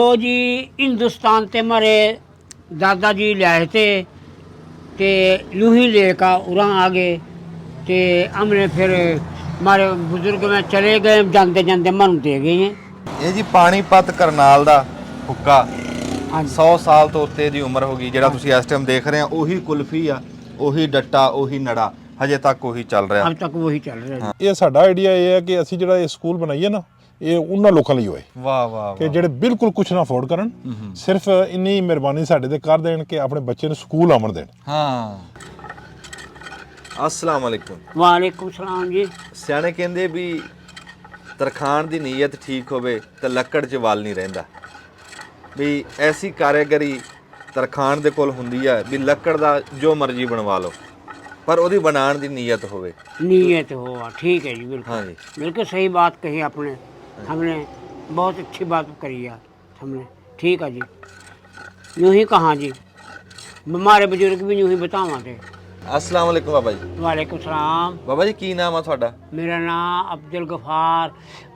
तो जी हिंदुस्तान ते मारे दादा जी लाए थे ते यूं ही लेकर उरा आ गए ते हमने फिर हमारे बुजुर्ग में चले गए, जाते जाते मन दे गए हैं। ਇਹ ਜੀ ਪਾਣੀਪਤ ਕਰਨਾਲ ਦਾ ਹੁੱਕਾ हाँ 100 ਸਾਲ ਤੋਂ ਉੱਤੇ ਦੀ ਉਮਰ ਹੋ ਗਈ। ਜਿਹੜਾ ਤੁਸੀਂ ਇਸ ਟਾਈਮ ਦੇਖ ਰਹੇ ਆ ਉਹੀ ਕੁਲਫੀ ਆ, ਉਹੀ ਡੱਟਾ, ਉਹੀ ਨੜਾ, ਹਜੇ ਤੱਕ ਉਹੀ ਚੱਲ ਰਿਹਾ। अब तक वही चल रहा है। ਇਹ ਸਾਡਾ ਆਈਡੀਆ ਇਹ ਹੈ ਕਿ ਅਸੀਂ ਜਿਹੜਾ ਇਹ ਸਕੂਲ ਬਣਾਈਏ ਨਾ, ਇਹ ਉਹਨਾਂ ਲੋਕਾਂ ਲਈ ਹੋਏ ਵਾਹ ਵਾਹ ਕਿ ਜਿਹੜੇ ਬਿਲਕੁਲ ਕੁਝ ਨਾ ਅਫੋਰਡ ਕਰਨ, ਸਿਰਫ ਇੰਨੀ ਮਿਹਰਬਾਨੀ ਸਾਡੇ ਤੇ ਕਰ ਦੇਣ ਕਿ ਆਪਣੇ ਬੱਚੇ ਨੂੰ ਸਕੂਲ ਆਉਣ ਦੇਣ। ਹਾਂ। ਅਸਲਾਮ ਅਲੈਕੁਮ। वालेकुम सलाम जी। ਸਿਆਣੇ ਕਹਿੰਦੇ ਵੀ ਤਰਖਾਣ ਦੀ ਨੀਅਤ ਠੀਕ ਹੋਵੇ ਤਾਂ ਲੱਕੜ 'ਚ ਵਾਲ ਨਹੀਂ ਰਹਿੰਦਾ। ਵੀ ਐਸੀ ਕਾਰੀਗਰੀ ਤਰਖਾਣ ਦੇ ਕੋਲ ਹੁੰਦੀ ਆ ਵੀ ਲੱਕੜ ਦਾ ਜੋ ਮਰਜ਼ੀ ਬਣਵਾ ਲਓ, ਪਰ ਉਹਦੀ ਬਣਾਉਣ ਦੀ ਨੀਅਤ ਹੋਵੇ। नीयत हो, ठीक है जी, बिल्कुल। हाँ जी। बिल्कुल सही बात कही आपने। हमने बहुत अच्छी बात करी है हमने। ठीक है जी, यूं ही कहाँ जी, हमारे बुजुर्ग भी यूं ही बतावा थे। ਅਸਲਾਮ ਅਲੈਕੁਮ ਬਾਬਾ ਜੀ। वालेकुम सलाम। ਬਾਬਾ ਜੀ ਕੀ ਨਾਮ ਆ ਤੁਹਾਡਾ? मेरा नाम अब्दुल गफार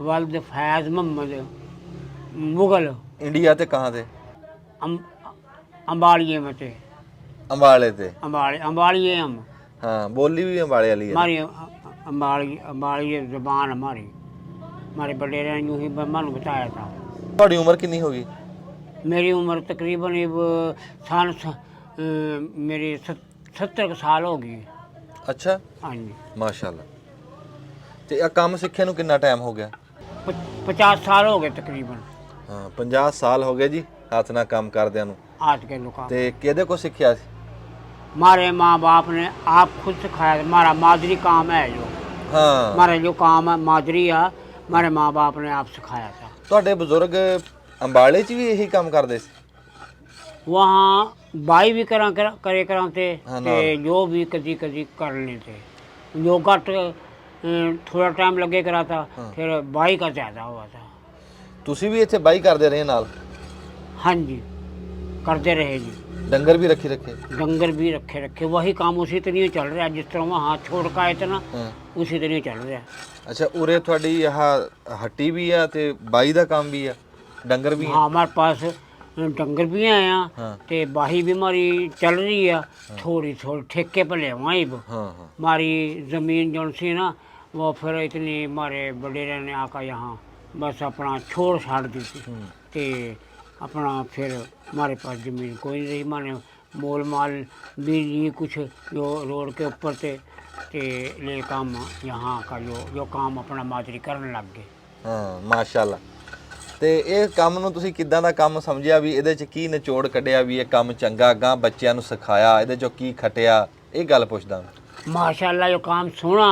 वल्द फैज़ मोहम्मद मुगल ਇੰਡੀਆ ਤੇ ਕਹਾਂ ਤੇ? अंबाड़िए में थे। ਅੰਬਾਲੇ ਤੇ। अंबाड़िए हम, ਹਾਂ, ਬੋਲੀ ਵੀ ਅੰਬਾਲੇ वाली है। हमारी अंबाड़िए ज़बान हमारे बडेरे ने यूं ही मन बताया था। ਤੁਹਾਡੀ ਉਮਰ ਕਿੰਨੀ ਹੋ ਗਈ? मेरी उम्र तकरीबन मेरी 70 साल हो गई। ਅੱਛਾ, हाँ जी। ਮਾਸ਼ਾਅੱਲਾ। ਤੇ ਇਹ ਕੰਮ ਸਿੱਖਿਆ ਨੂੰ ਕਿੰਨਾ ਟਾਈਮ ਹੋ ਗਿਆ? 50 साल हो गए तकरीबन। ਹਾਂ, 50 ਸਾਲ ਹੋ ਗਏ ਜੀ ਹੱਥ ਨਾਲ ਕੰਮ ਕਰਦਿਆਂ ਨੂੰ। आज के लोग ਤੇ ਕਿਹਦੇ ਕੋ ਸਿੱਖਿਆ ਸੀ? हमारे माँ बाप ने आप खुद सिखाया। हमारा मादरी काम है जो, ਹਾਂ। हमारा जो काम है मादरी है, हमारे माँ बाप ने आप सिखाया था। ਤੁਹਾਡੇ ਬਜ਼ੁਰਗ ਅੰਬਾਲੇ 'ਚ ਵੀ ਇਹੀ ਕੰਮ ਕਰਦੇ ਸੀ? वहाँ बाई भी करे कराते हाँ ते, जो भी कदी कदी कर लेते। जो घट थोड़ा टाइम लगे करा था, फिर बाई का ज़्यादा हुआ था। ਤੁਸੀਂ ਵੀ ਇੱਥੇ ਬਾਈ ਕਰਦੇ ਰਹੇ ਨਾਲ? हाँ जी, करते रहे जी। ਡੰਗਰ ਵੀ ਰੱਖੇ? डंगर भी रखे वही काम उसी तरह चल रहा है जिस तरह वहाँ छोड़ का आए थे ना, ਹਾਂ। उसी तरह चल रहा है। ਅੱਛਾ, ਉਰੇ ਤੁਹਾਡੀ ਆਹ ਹੱਟੀ ਵੀ ਆ ਤੇ ਬਾਈ ਦਾ ਕੰਮ ਵੀ ਆ, ਡੰਗਰ ਵੀ ਆ? हाँ, हमारे पास डंगर भी हैं यहाँ हाँ। ते बाही भी हमारी चल रही है। थोड़ी ठेके पर ले वहीं ਹਾਂ ਹਾਂ। हमारी ज़मीन जो सी ना, वो फिर इतनी हमारे बडेरे ने आकर यहाँ बस अपना छोड़ छाड़ दी थी। ते अपना फिर हमारे पास ज़मीन कोई नहीं रही। माने मोल माल भी नहीं कुछ, जो रोड के ऊपर थे ते ले काम यहाँ का जो काम अपना मादरी करने लग गए। ਹਾਂ, ਮਾਸ਼ਾਅੱਲਾ। ਤੇ ਇਹ ਕੰਮ ਨੂੰ ਤੁਸੀਂ ਕਿੱਦਾਂ ਦਾ ਕੰਮ ਸਮਝਿਆ ਵੀ ਇਹਦੇ 'ਚ ਕੀ ਨਿਚੋੜ ਕੱਢਿਆ ਵੀ ਇਹ ਕੰਮ ਚੰਗਾ ਗਾਂ ਬੱਚਿਆਂ ਨੂੰ ਸਿਖਾਇਆ, ਇਹਦੇ 'ਚੋਂ ਕੀ ਖਟਿਆ, ਇਹ ਗੱਲ ਪੁੱਛਦਾ ਮੈਂ। माशाल्लाह जो काम सोना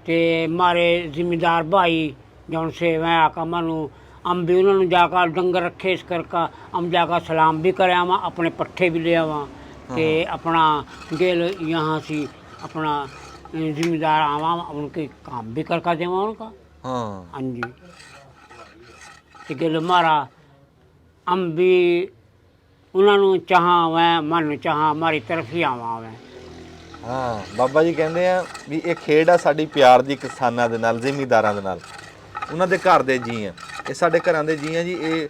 ते मारे जिम्मेदार भाई जौन से मैं आका मानू, हम भी उन्होंने जाकर डंगर रखे इस करके हम जाकर सलाम भी करे आवा, अपने पट्ठे भी ले आवा ते अपना गेल यहाँ से अपना जिम्मेदार आवा, उनके काम भी करके देवा उनका। ਹਾਂ। हाँ जी, ते गेल मारा हम भी उन्होंने चाह वै मन चाह हमारी तरफ ही आवा वै। ਹਾਂ, ਬਾਬਾ ਜੀ ਕਹਿੰਦੇ ਆ ਵੀ ਇਹ ਖੇਡ ਆ ਸਾਡੀ ਪਿਆਰ ਦੀ ਕਿਸਾਨਾਂ ਦੇ ਨਾਲ, ਜ਼ਿਮੀਂਦਾਰਾਂ ਦੇ ਨਾਲ, ਉਹਨਾਂ ਦੇ ਘਰ ਦੇ ਜੀ ਆ। ਇਹ ਸਾਡੇ ਘਰਾਂ ਦੇ ਜੀ ਆ ਜੀ। ਇਹ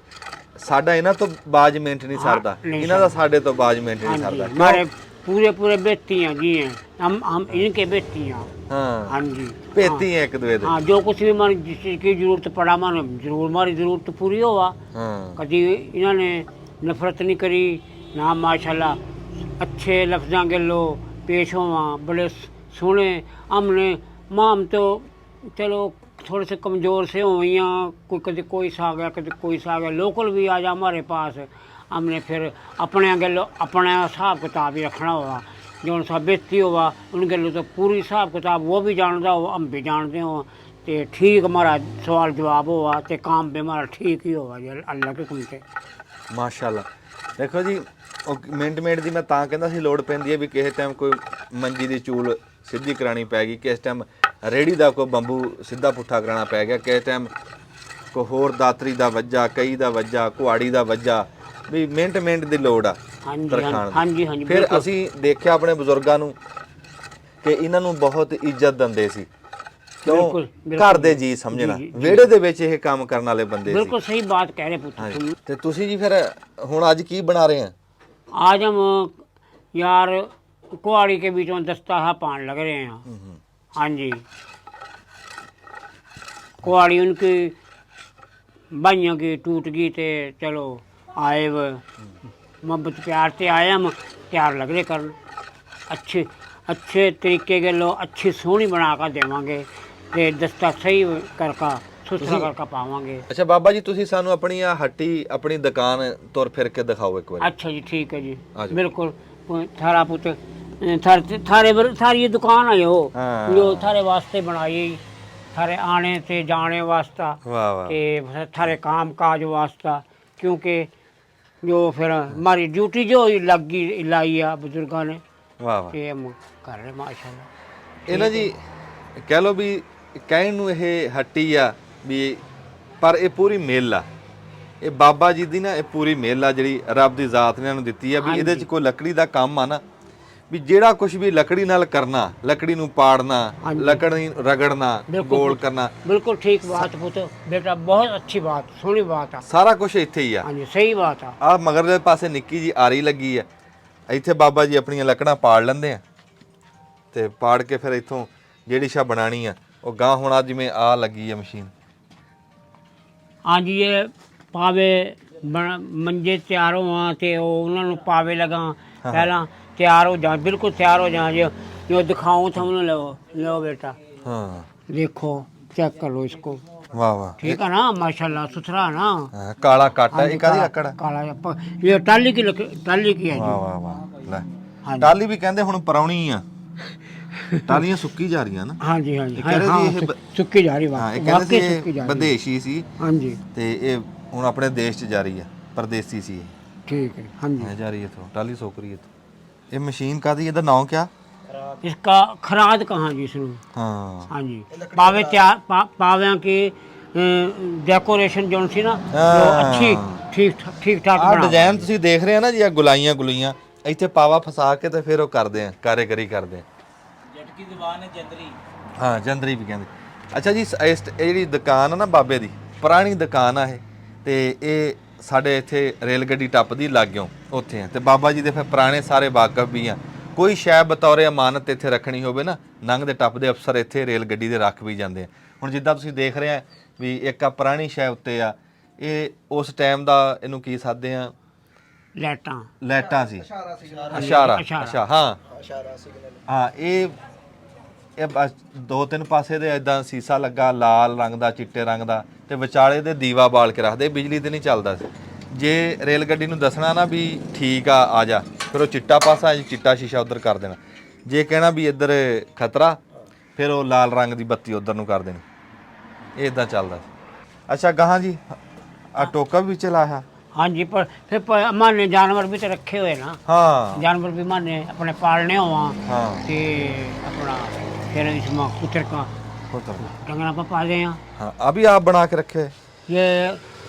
ਸਾਡਾ ਇਹਨਾਂ ਤੋਂ ਬਾਜ ਮਿੰਟ ਨਹੀਂ ਸਰਦਾ, नहीं ਇਹਨਾਂ ਦਾ ਸਾਡੇ ਤੋਂ ਬਾਜ ਮਿੰਟ हाँ नहीं जी, सरदा। हमारे पूरे बेटियाँ जी हैं, हम इनके बेटियाँ। हाँ, हाँ जी, ਭੇਤੀ ਆ ਇੱਕ ਦੂਏ ਦੇ। हाँ, जो कुछ भी हमारी जिस चीज़ की जरूरत पड़ा मानो जरूर हमारी जरूरत पूरी होवा। ਹਾਂ कभी इन्होंने नफरत नहीं करी ना, माशाल्लाह अच्छे लफ्ज़ां के लो पेश होवा, बड़े सोहने। हमने माम तो चलो थोड़े से कमज़ोर से हो गई, कोई कभी कोई सा आ गया, कभी कोई सा आ गया, लोकल भी आ जा हमारे पास। हमने फिर अपने गलो अपना हिसाब किताब ही रखना होगा। जो सा बेचती होगा उन गलों तो पूरी हिसाब किताब वो भी जानता हो, हम भी जानते हो। तो ठीक हमारा सवाल जवाब होगा तो काम भी हमारा ठीक ही होगा जी, अल्लाह के हुक्म से। ਮਾਸ਼ਾਅੱਲਾ। ਦੇਖੋ ਜੀ, ਉਹ ਮਿੰਟ ਦੀ ਮੈਂ ਤਾਂ ਕਹਿੰਦਾ ਸੀ ਲੋੜ ਪੈਂਦੀ ਹੈ ਵੀ ਕਿਸੇ ਟਾਈਮ ਕੋਈ ਮੰਜੀ ਦੀ ਚੂਲ ਸਿੱਧੀ ਕਰਾਣੀ ਪੈ ਗਈ, ਕਿਸੇ ਟਾਈਮ ਰੇੜੀ ਦਾ ਕੋਈ ਬੰਬੂ ਸਿੱਧਾ ਪੁੱਠਾ ਕਰਾਣਾ ਪੈ ਗਿਆ, ਕਿਸੇ ਟਾਈਮ ਕੋਈ ਹੋਰ ਦਾਤਰੀ ਦਾ ਵੱਜਾ, ਕਈ ਦਾ ਵੱਜਾ, ਕੁਹਾੜੀ ਦਾ ਵੱਜਾ, ਵੀ ਮਿੰਟ ਦੀ ਲੋੜ ਆ हाँ जी, ਤਰਖਾਣ हाँ ਦੀ। जी, हाँ जी, ਫਿਰ बिल्कुल। ਅਸੀਂ ਦੇਖਿਆ ਆਪਣੇ ਬਜ਼ੁਰਗਾਂ ਨੂੰ ਕਿ ਇਹਨਾਂ ਨੂੰ ਬਹੁਤ ਇੱਜ਼ਤ ਦਿੰਦੇ ਸੀ। ਕਿਉਂ ਬਿਲਕੁਲ, ਘਰ ਦੇ ਜੀ ਸਮਝਣਾ, ਵਿਹੜੇ ਦੇ ਵਿੱਚ ਇਹ ਕੰਮ ਕਰਨ ਵਾਲੇ ਬੰਦੇ ਸੀ। बिल्कुल सही बात कह रहे पुत्र तुम। ਤੇ ਤੁਸੀਂ ਜੀ ਫਿਰ ਹੁਣ ਅੱਜ ਕੀ ਬਣਾ ਰਹੇ ਆ? आज हम यार कुआड़ी के बीच में दस्ता पान लग रहे हैं। हाँ जी, कुआड़ी उनकी भाइयों की टूट गई थे, चलो आए वो मोहब्बत प्यार से आए हम, प्यार लग रहे कर अच्छे अच्छे तरीके के लो अच्छी सोहनी बना कर देवांगे ते दस्ता सही करका सुथरा करका पावांगे। ਅੱਛਾ ਬਾਬਾ ਜੀ ਤੁਸੀਂ ਸਾਨੂੰ ਆਪਣੀ ਆ ਹੱਟੀ ਆਪਣੀ ਦੁਕਾਨ ਤੁਰ ਫਿਰ ਕੇ ਦਿਖਾਓ ਇੱਕ ਵਾਰੀ। अच्छा जी ठीक है जी, आ जाओ। बिल्कुल थारा पुत्र थारी ये दुकान है हो हाँ। जो थारे वास्ते बनाई, थारे आने से जाने वास्ता ਵਾਹ ਵਾਹ ते थारे काम काज वास्ता, क्योंकि जो फिर हमारी ड्यूटी जो लग गई लाई है बुजुर्गों ने, ਵਾਹ ਵਾਹ। ये हम कर रहे माशाल्लाह। ਇਹ ਨਾ ਜੀ ਕਹਿ ਲਓ ਵੀ ਕਹਿਣ ਨੂੰ ਇਹ ਹੱਟੀ ਆ ਵੀ, ਪਰ ਇਹ ਪੂਰੀ ਮਿੱਲ ਆ। ਇਹ ਬਾਬਾ ਜੀ ਦੀ ਨਾ ਇਹ ਪੂਰੀ ਮਿੱਲ ਆ ਜਿਹੜੀ ਰੱਬ ਦੀ ਜ਼ਾਤ ਨੇ ਇਹਨੂੰ ਦਿੱਤੀ ਆ ਵੀ ਇਹਦੇ 'ਚ ਕੋਈ ਲੱਕੜੀ ਦਾ ਕੰਮ ਆ ਨਾ, ਵੀ ਜਿਹੜਾ ਕੁਝ ਵੀ ਲੱਕੜੀ ਨਾਲ ਕਰਨਾ, ਲੱਕੜੀ ਨੂੰ ਪਾੜਨਾ, ਲੱਕੜੀ ਨੂੰ ਰਗੜਨਾ, ਗੋਲ ਕਰਨਾ, बिल्कुल ठीक बात पुत्र बेटा, बहुत अच्छी बात, सोहनी बात है। ਸਾਰਾ ਕੁਝ ਇੱਥੇ ਹੀ ਆ। हाँ जी सही बात है। ਆ ਮਗਰਲੇ ਪਾਸੇ ਨਿੱਕੀ ਜੀ ਆਰੀ ਲੱਗੀ ਆ, ਇੱਥੇ ਬਾਬਾ ਜੀ ਆਪਣੀਆਂ ਲੱਕੜਾਂ ਪਾੜ ਲੈਂਦੇ ਆ ਤੇ ਪਾੜ ਕੇ ਫਿਰ ਇੱਥੋਂ ਜਿਹੜੀ ਸ਼ਾ ਬਣਾਣੀ ਆ ਉਹ ਗਾਂ ਹੁਣ ਆ ਜਿਵੇਂ ਆ ਲੱਗੀ ਆ ਮਸ਼ੀਨ। हाँ जी, ये पावे मंजे तैयार होवां ते उन्हां नूं पावे लगा पहला तैयार हो जा, बिल्कुल तैयार हो जा जो दिखाऊं तुमने। लो लो बेटा ਹਾਂ देखो, चेक करो इसको, ਵਾਹ ਵਾਹ। ठीक है ना माशाल्लाह, सुथरा है ना। ਹਾਂ, ਕਾਲਾ ਕੱਟ ਆ, ਇਹ ਕਾਦੀ ਲੱਕੜ ਆ? काला ये टाली की टाली की है ਵਾਹ जी। ਵਾਹ ਵਾਹ। ਲੈ हाँ जी ਟਾਲੀ ਵੀ ਕਹਿੰਦੇ ਹੁਣ ਪਰਾਉਣੀ ਆ, ਟਾਲੀਆਂ ਸੁੱਕੀ ਜਾ ਰਹੀਆਂ ਨਾ। हाँ जी हाँ जी, कह रहे हाँ, जी ये सुक्की जा रही ਹਾਂ बात, ਇਹ ਕਹਿੰਦੇ वाकई ਸੀ सुक्की जा ਇਹ रही। ਵਿਦੇਸ਼ੀ ਸੀ हाँ जी ਤੇ ਇਹ ਹੁਣ ਆਪਣੇ ਦੇਸ਼ 'ਚ ਜਾ ਰਹੀ ਆ, ਪਰਦੇਸੀ ਸੀ ਇਹ। ठीक है। हाँ जी, ਹੈ ਜਾ ਰਹੀ ਇੱਥੋਂ, ਟਾਲੀ ਸੁੱਕ ਰਹੀ ਇੱਥੋਂ। ਇਹ ਮਸ਼ੀਨ ਕਾਦੀ, ਇਹਦਾ ਨਾਮ ਕਿਆ? इसका खराद कहाँ जी इसनूं। ਹਾਂ हाँ जी, पावे तैयार पाव्यां की डेकोरेशन जो सी ना वो अच्छी ठीक ठाक ਆਹ बना। ਡਿਜ਼ਾਈਨ ਤੁਸੀਂ ਦੇਖ ਰਹੇ ਆ ਨਾ ਜੀ, ਆ ਗੁਲਾਈਆਂ ਗੁਲਾਈਆਂ ਇੱਥੇ ਪਾਵਾ ਫਸਾ ਕੇ ਤੇ ਫਿਰ ਉਹ ਕਰਦੇ ਆ, ਕਾਰੀਗਰੀ ਕਰਦੇ ਆ। ਜਟਕੀ ਜ਼ਬਾਨ ਹੈ ਜੰਦਰੀ। ਹਾਂ ਜੰਦਰੀ ਵੀ ਕਹਿੰਦੇ। ਅੱਛਾ ਜੀ ਇਹ ਜਿਹੜੀ ਦੁਕਾਨ ਆ ਨਾ ਬਾਬੇ ਦੀ, ਪੁਰਾਣੀ ਦੁਕਾਨ ਆ ਇਹ, ਤੇ ਇਹ ਸਾਡੇ ਇੱਥੇ ਰੇਲ ਗੱਡੀ ਟੱਪਦੀ ਲਾਗਿਓ ਉੱਥੇ ਆ, ਤੇ ਬਾਬਾ ਜੀ ਦੇ ਫਿਰ ਪੁਰਾਣੇ ਸਾਰੇ ਵਾਕਫ ਵੀ ਆ। ਕੋਈ ਸ਼ੈ ਬਤੌਰੇ ਅਮਾਨਤ ਇੱਥੇ ਰੱਖਣੀ ਹੋਵੇ ਨਾ, ਲੰਘਦੇ ਟੱਪਦੇ ਅਫਸਰ ਇੱਥੇ ਰੇਲ ਗੱਡੀ ਦੇ ਰੱਖ ਵੀ ਜਾਂਦੇ ਆ। ਹੁਣ ਜਿੱਦਾਂ ਤੁਸੀਂ ਦੇਖ ਰਹੇ ਆ ਵੀ ਇੱਕ ਆ ਪੁਰਾਣੀ ਸ਼ੈ ਉੱਤੇ ਆ, ਇਹ ਉਸ ਟਾਈਮ ਦਾ ਇਹਨੂੰ ਕੀ ਸਾਦੇ ਆ, लाइटां ਲਾਈਟਾਂ ਸੀ, ਇਸ਼ਾਰਾ। ਅੱਛਾ ਹਾਂ ਹਾਂ, ਇਹ ਬਸ ਦੋ ਤਿੰਨ ਪਾਸੇ ਦੇ ਇਦਾਂ ਸੀਸਾ ਲੱਗਾ, ਲਾਲ ਰੰਗ ਦਾ, ਚਿੱਟੇ ਰੰਗ ਦਾ, ਤੇ ਵਿਚਾਲੇ ਦੇ ਦੀਵਾ ਬਾਲ ਕੇ ਰੱਖਦੇ, ਬਿਜਲੀ ਤੇ ਨਹੀਂ ਚੱਲਦਾ ਸੀ। ਜੇ ਰੇਲ ਗੱਡੀ ਨੂੰ ਦੱਸਣਾ ਨਾ ਵੀ ਠੀਕ ਆ ਜਾ, ਫਿਰ ਉਹ ਚਿੱਟਾ ਪਾਸਾ ਚਿੱਟਾ ਸ਼ੀਸ਼ਾ ਉਧਰ ਕਰ ਦੇਣਾ। ਜੇ ਕਹਿਣਾ ਵੀ ਇੱਧਰ ਖਤਰਾ, ਫਿਰ ਉਹ ਲਾਲ ਰੰਗ ਦੀ ਬੱਤੀ ਉਧਰ ਨੂੰ ਕਰ ਦੇਣੀ। ਇਹ ਇਦਾਂ ਚੱਲਦਾ ਸੀ। ਅੱਛਾ ਗਾਹਾਂ ਜੀ ਆ ਟੋਕਾ ਵੀ ਚਲਾਇਆ। हाँ जी, पर फिर माने जानवर भी तो रखे हुए ना, ਹਾਂ जानवर भी माने अपने पालने हुआ ਹਾਂ ते अपना फिर इसमें कुतर का ਪੁੱਤਰ डंगरा पर पाले हैं। हाँ अभी आप बना के रखे हैं। ये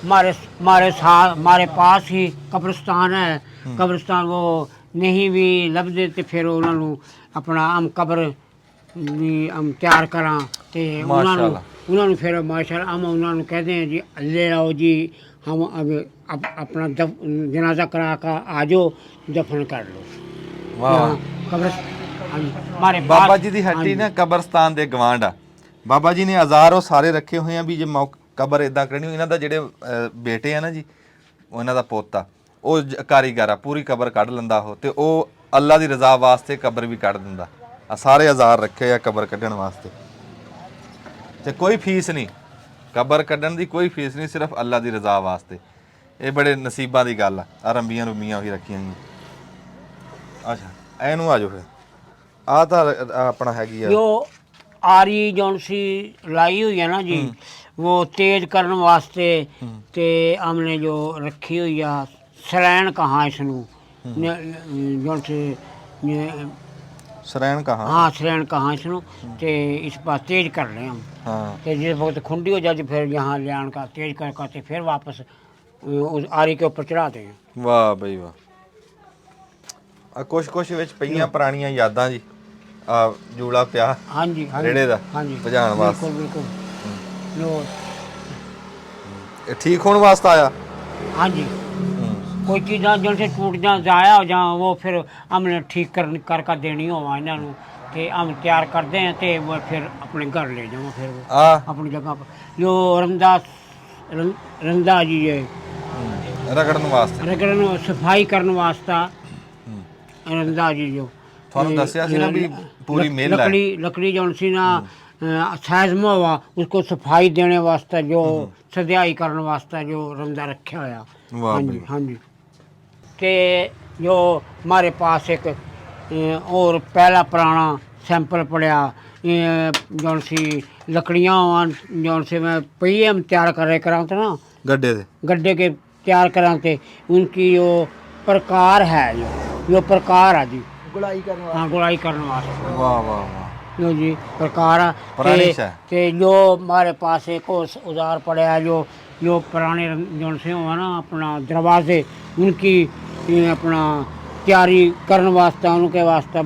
हमारे पास ही कब्रिस्तान है, कब्रिस्तान वो नहीं भी लभदे ते फिर उन्होंने अपना हम कब्र भी हम तैयार करा ते उन्होंने फिर माशाल्लाह हम उन्होंने कहते हैं जी ले आओ जी, हम अब अपना जनाजा करा कर आ जाओ, दफन कर लो। वाह कब्र हमारे ਬਾਬਾ ਜੀ ਦੀ ਹੱਟੀ ਨਾ ਕਬਰਸਤਾਨ ਦੇ ਗਵਾਂਢ ਆ। ਬਾਬਾ ਜੀ ਨੇ ਹਜ਼ਾਰੋਂ ਸਾਰੇ ਰੱਖੇ ਹੋਏ ਆ ਵੀ ਜੇ ਕਬਰ ਇਦਾਂ ਕਰਨੀ। ਇਹਨਾਂ ਦਾ ਜਿਹੜੇ ਬੇਟੇ ਆ ਨਾ ਜੀ, ਉਹਨਾਂ ਦਾ ਪੋਤਾ ਉਹ ਕਾਰੀਗਰ ਆ, ਪੂਰੀ ਕਬਰ ਕੱਢ ਲੈਂਦਾ ਉਹ, ਤੇ ਉਹ ਅੱਲਾ ਦੀ ਰਜ਼ਾ ਵਾਸਤੇ ਕਬਰ ਵੀ ਕੱਢ ਦਿੰਦਾ। ਆ ਸਾਰੇ ਹਜ਼ਾਰ ਰੱਖੇ ਆ ਕਬਰ ਕੱਢਣ ਵਾਸਤੇ, ਤੇ ਕੋਈ ਫੀਸ ਨਹੀਂ, ਕਬਰ ਕੱਢਣ ਦੀ ਕੋਈ ਫੀਸ ਨਹੀਂ, ਸਿਰਫ ਅੱਲਾ ਦੀ ਰਜ਼ਾ ਵਾਸਤੇ। ਇਹ ਬੜੇ ਨਸੀਬਾਂ ਦੀ ਗੱਲ ਆ ਰੰਬੀਆਂ ਰੁੰਬੀਆਂ ਵੀ ਰੱਖੀਆਂ ਹੋਈਆਂ। ਅੱਛਾ ਇਹਨੂੰ ਆ ਜਾਓ ਫਿਰ, ਆ ਤਾਂ ਆਪਣਾ ਹੈਗੀ ਆ जो आरी जौन सी लाई हुई है ना जी, वो तेज करने वास्ते ते हमने जो रखी हुई है सरैन कहाँ इसनू जौन से ਸਰੈਣ ਕਹਾਂ। हाँ सरैन कहाँ इसनू ते इस पास तेज कर रहे हम। ਹਾਂ ते जिस वक्त खुंडी हो जाती फिर यहाँ ले आन का तेज करते फिर वापस उस आरी के ऊपर चढ़ाते हैं। ਵਾਹ ਬਈ ਵਾਹ। ਆ ਕੁਛ ਵਿੱਚ ਪਈਆਂ ਪੁਰਾਣੀਆਂ ਯਾਦਾਂ ਜੀ। ਆ ਜੂਲਾ ਪਿਆ ਹਾਂਜੀ ਰੇੜੇ ਦਾ ਹਾਂਜੀ ਭਜਾਉਣ ਵਾਸਤੇ ਬਿਲਕੁਲ ਲੋ ਇਹ ਠੀਕ ਹੋਣ ਵਾਸਤੇ ਆਇਆ ਹਾਂਜੀ कोई चीज़ा जैसे टूट जा जाया हो जा वो फिर हमने ठीक कर देनी हो इन्हों तो हम तैयार करते हैं तो वो फिर अपने घर ले जाओ फिर वो आ अपनी जगह पर जो रंदा जी है ਰਗੜਨ ਵਾਸਤੇ रगड़न सफाई करने वास्ता रंदा जी जो ਤੁਹਾਨੂੰ ਦੱਸਿਆ ਸੀ ਨਾ ਵੀ ਪੂਰੀ ਮਿਲ ਹੈ लकड़ी जो सी ना साइज में हुआ उसको सफाई देने वास्ते जो सजाई करने वास्ते जो रंदा रखा होया वाह हाँ जी भाई। हाँ जी ते जो हमारे पास एक और पहला पुराना सैंपल पड़िया जौन सी लकड़ियाँ जौन से मैं पहिए हम तैयार कर रहे कराते ना ਗੱਡੇ ਦੇ गड्ढे के तैयार कराते उनकी जो प्रकार है जो प्रकार है जी गुड़ाई करने हाँ गुड़ाई करने वास्ते ਵਾਹ ਵਾਹ ਵਾਹ जो जी प्रकार पुरानी है सा। ते जो हमारे पास एक और औजार पड़े है जो पुराने जो से हुआ ना अपना दरवाजे उनकी अपना तैयारी करने वास्ते उनके वास्ते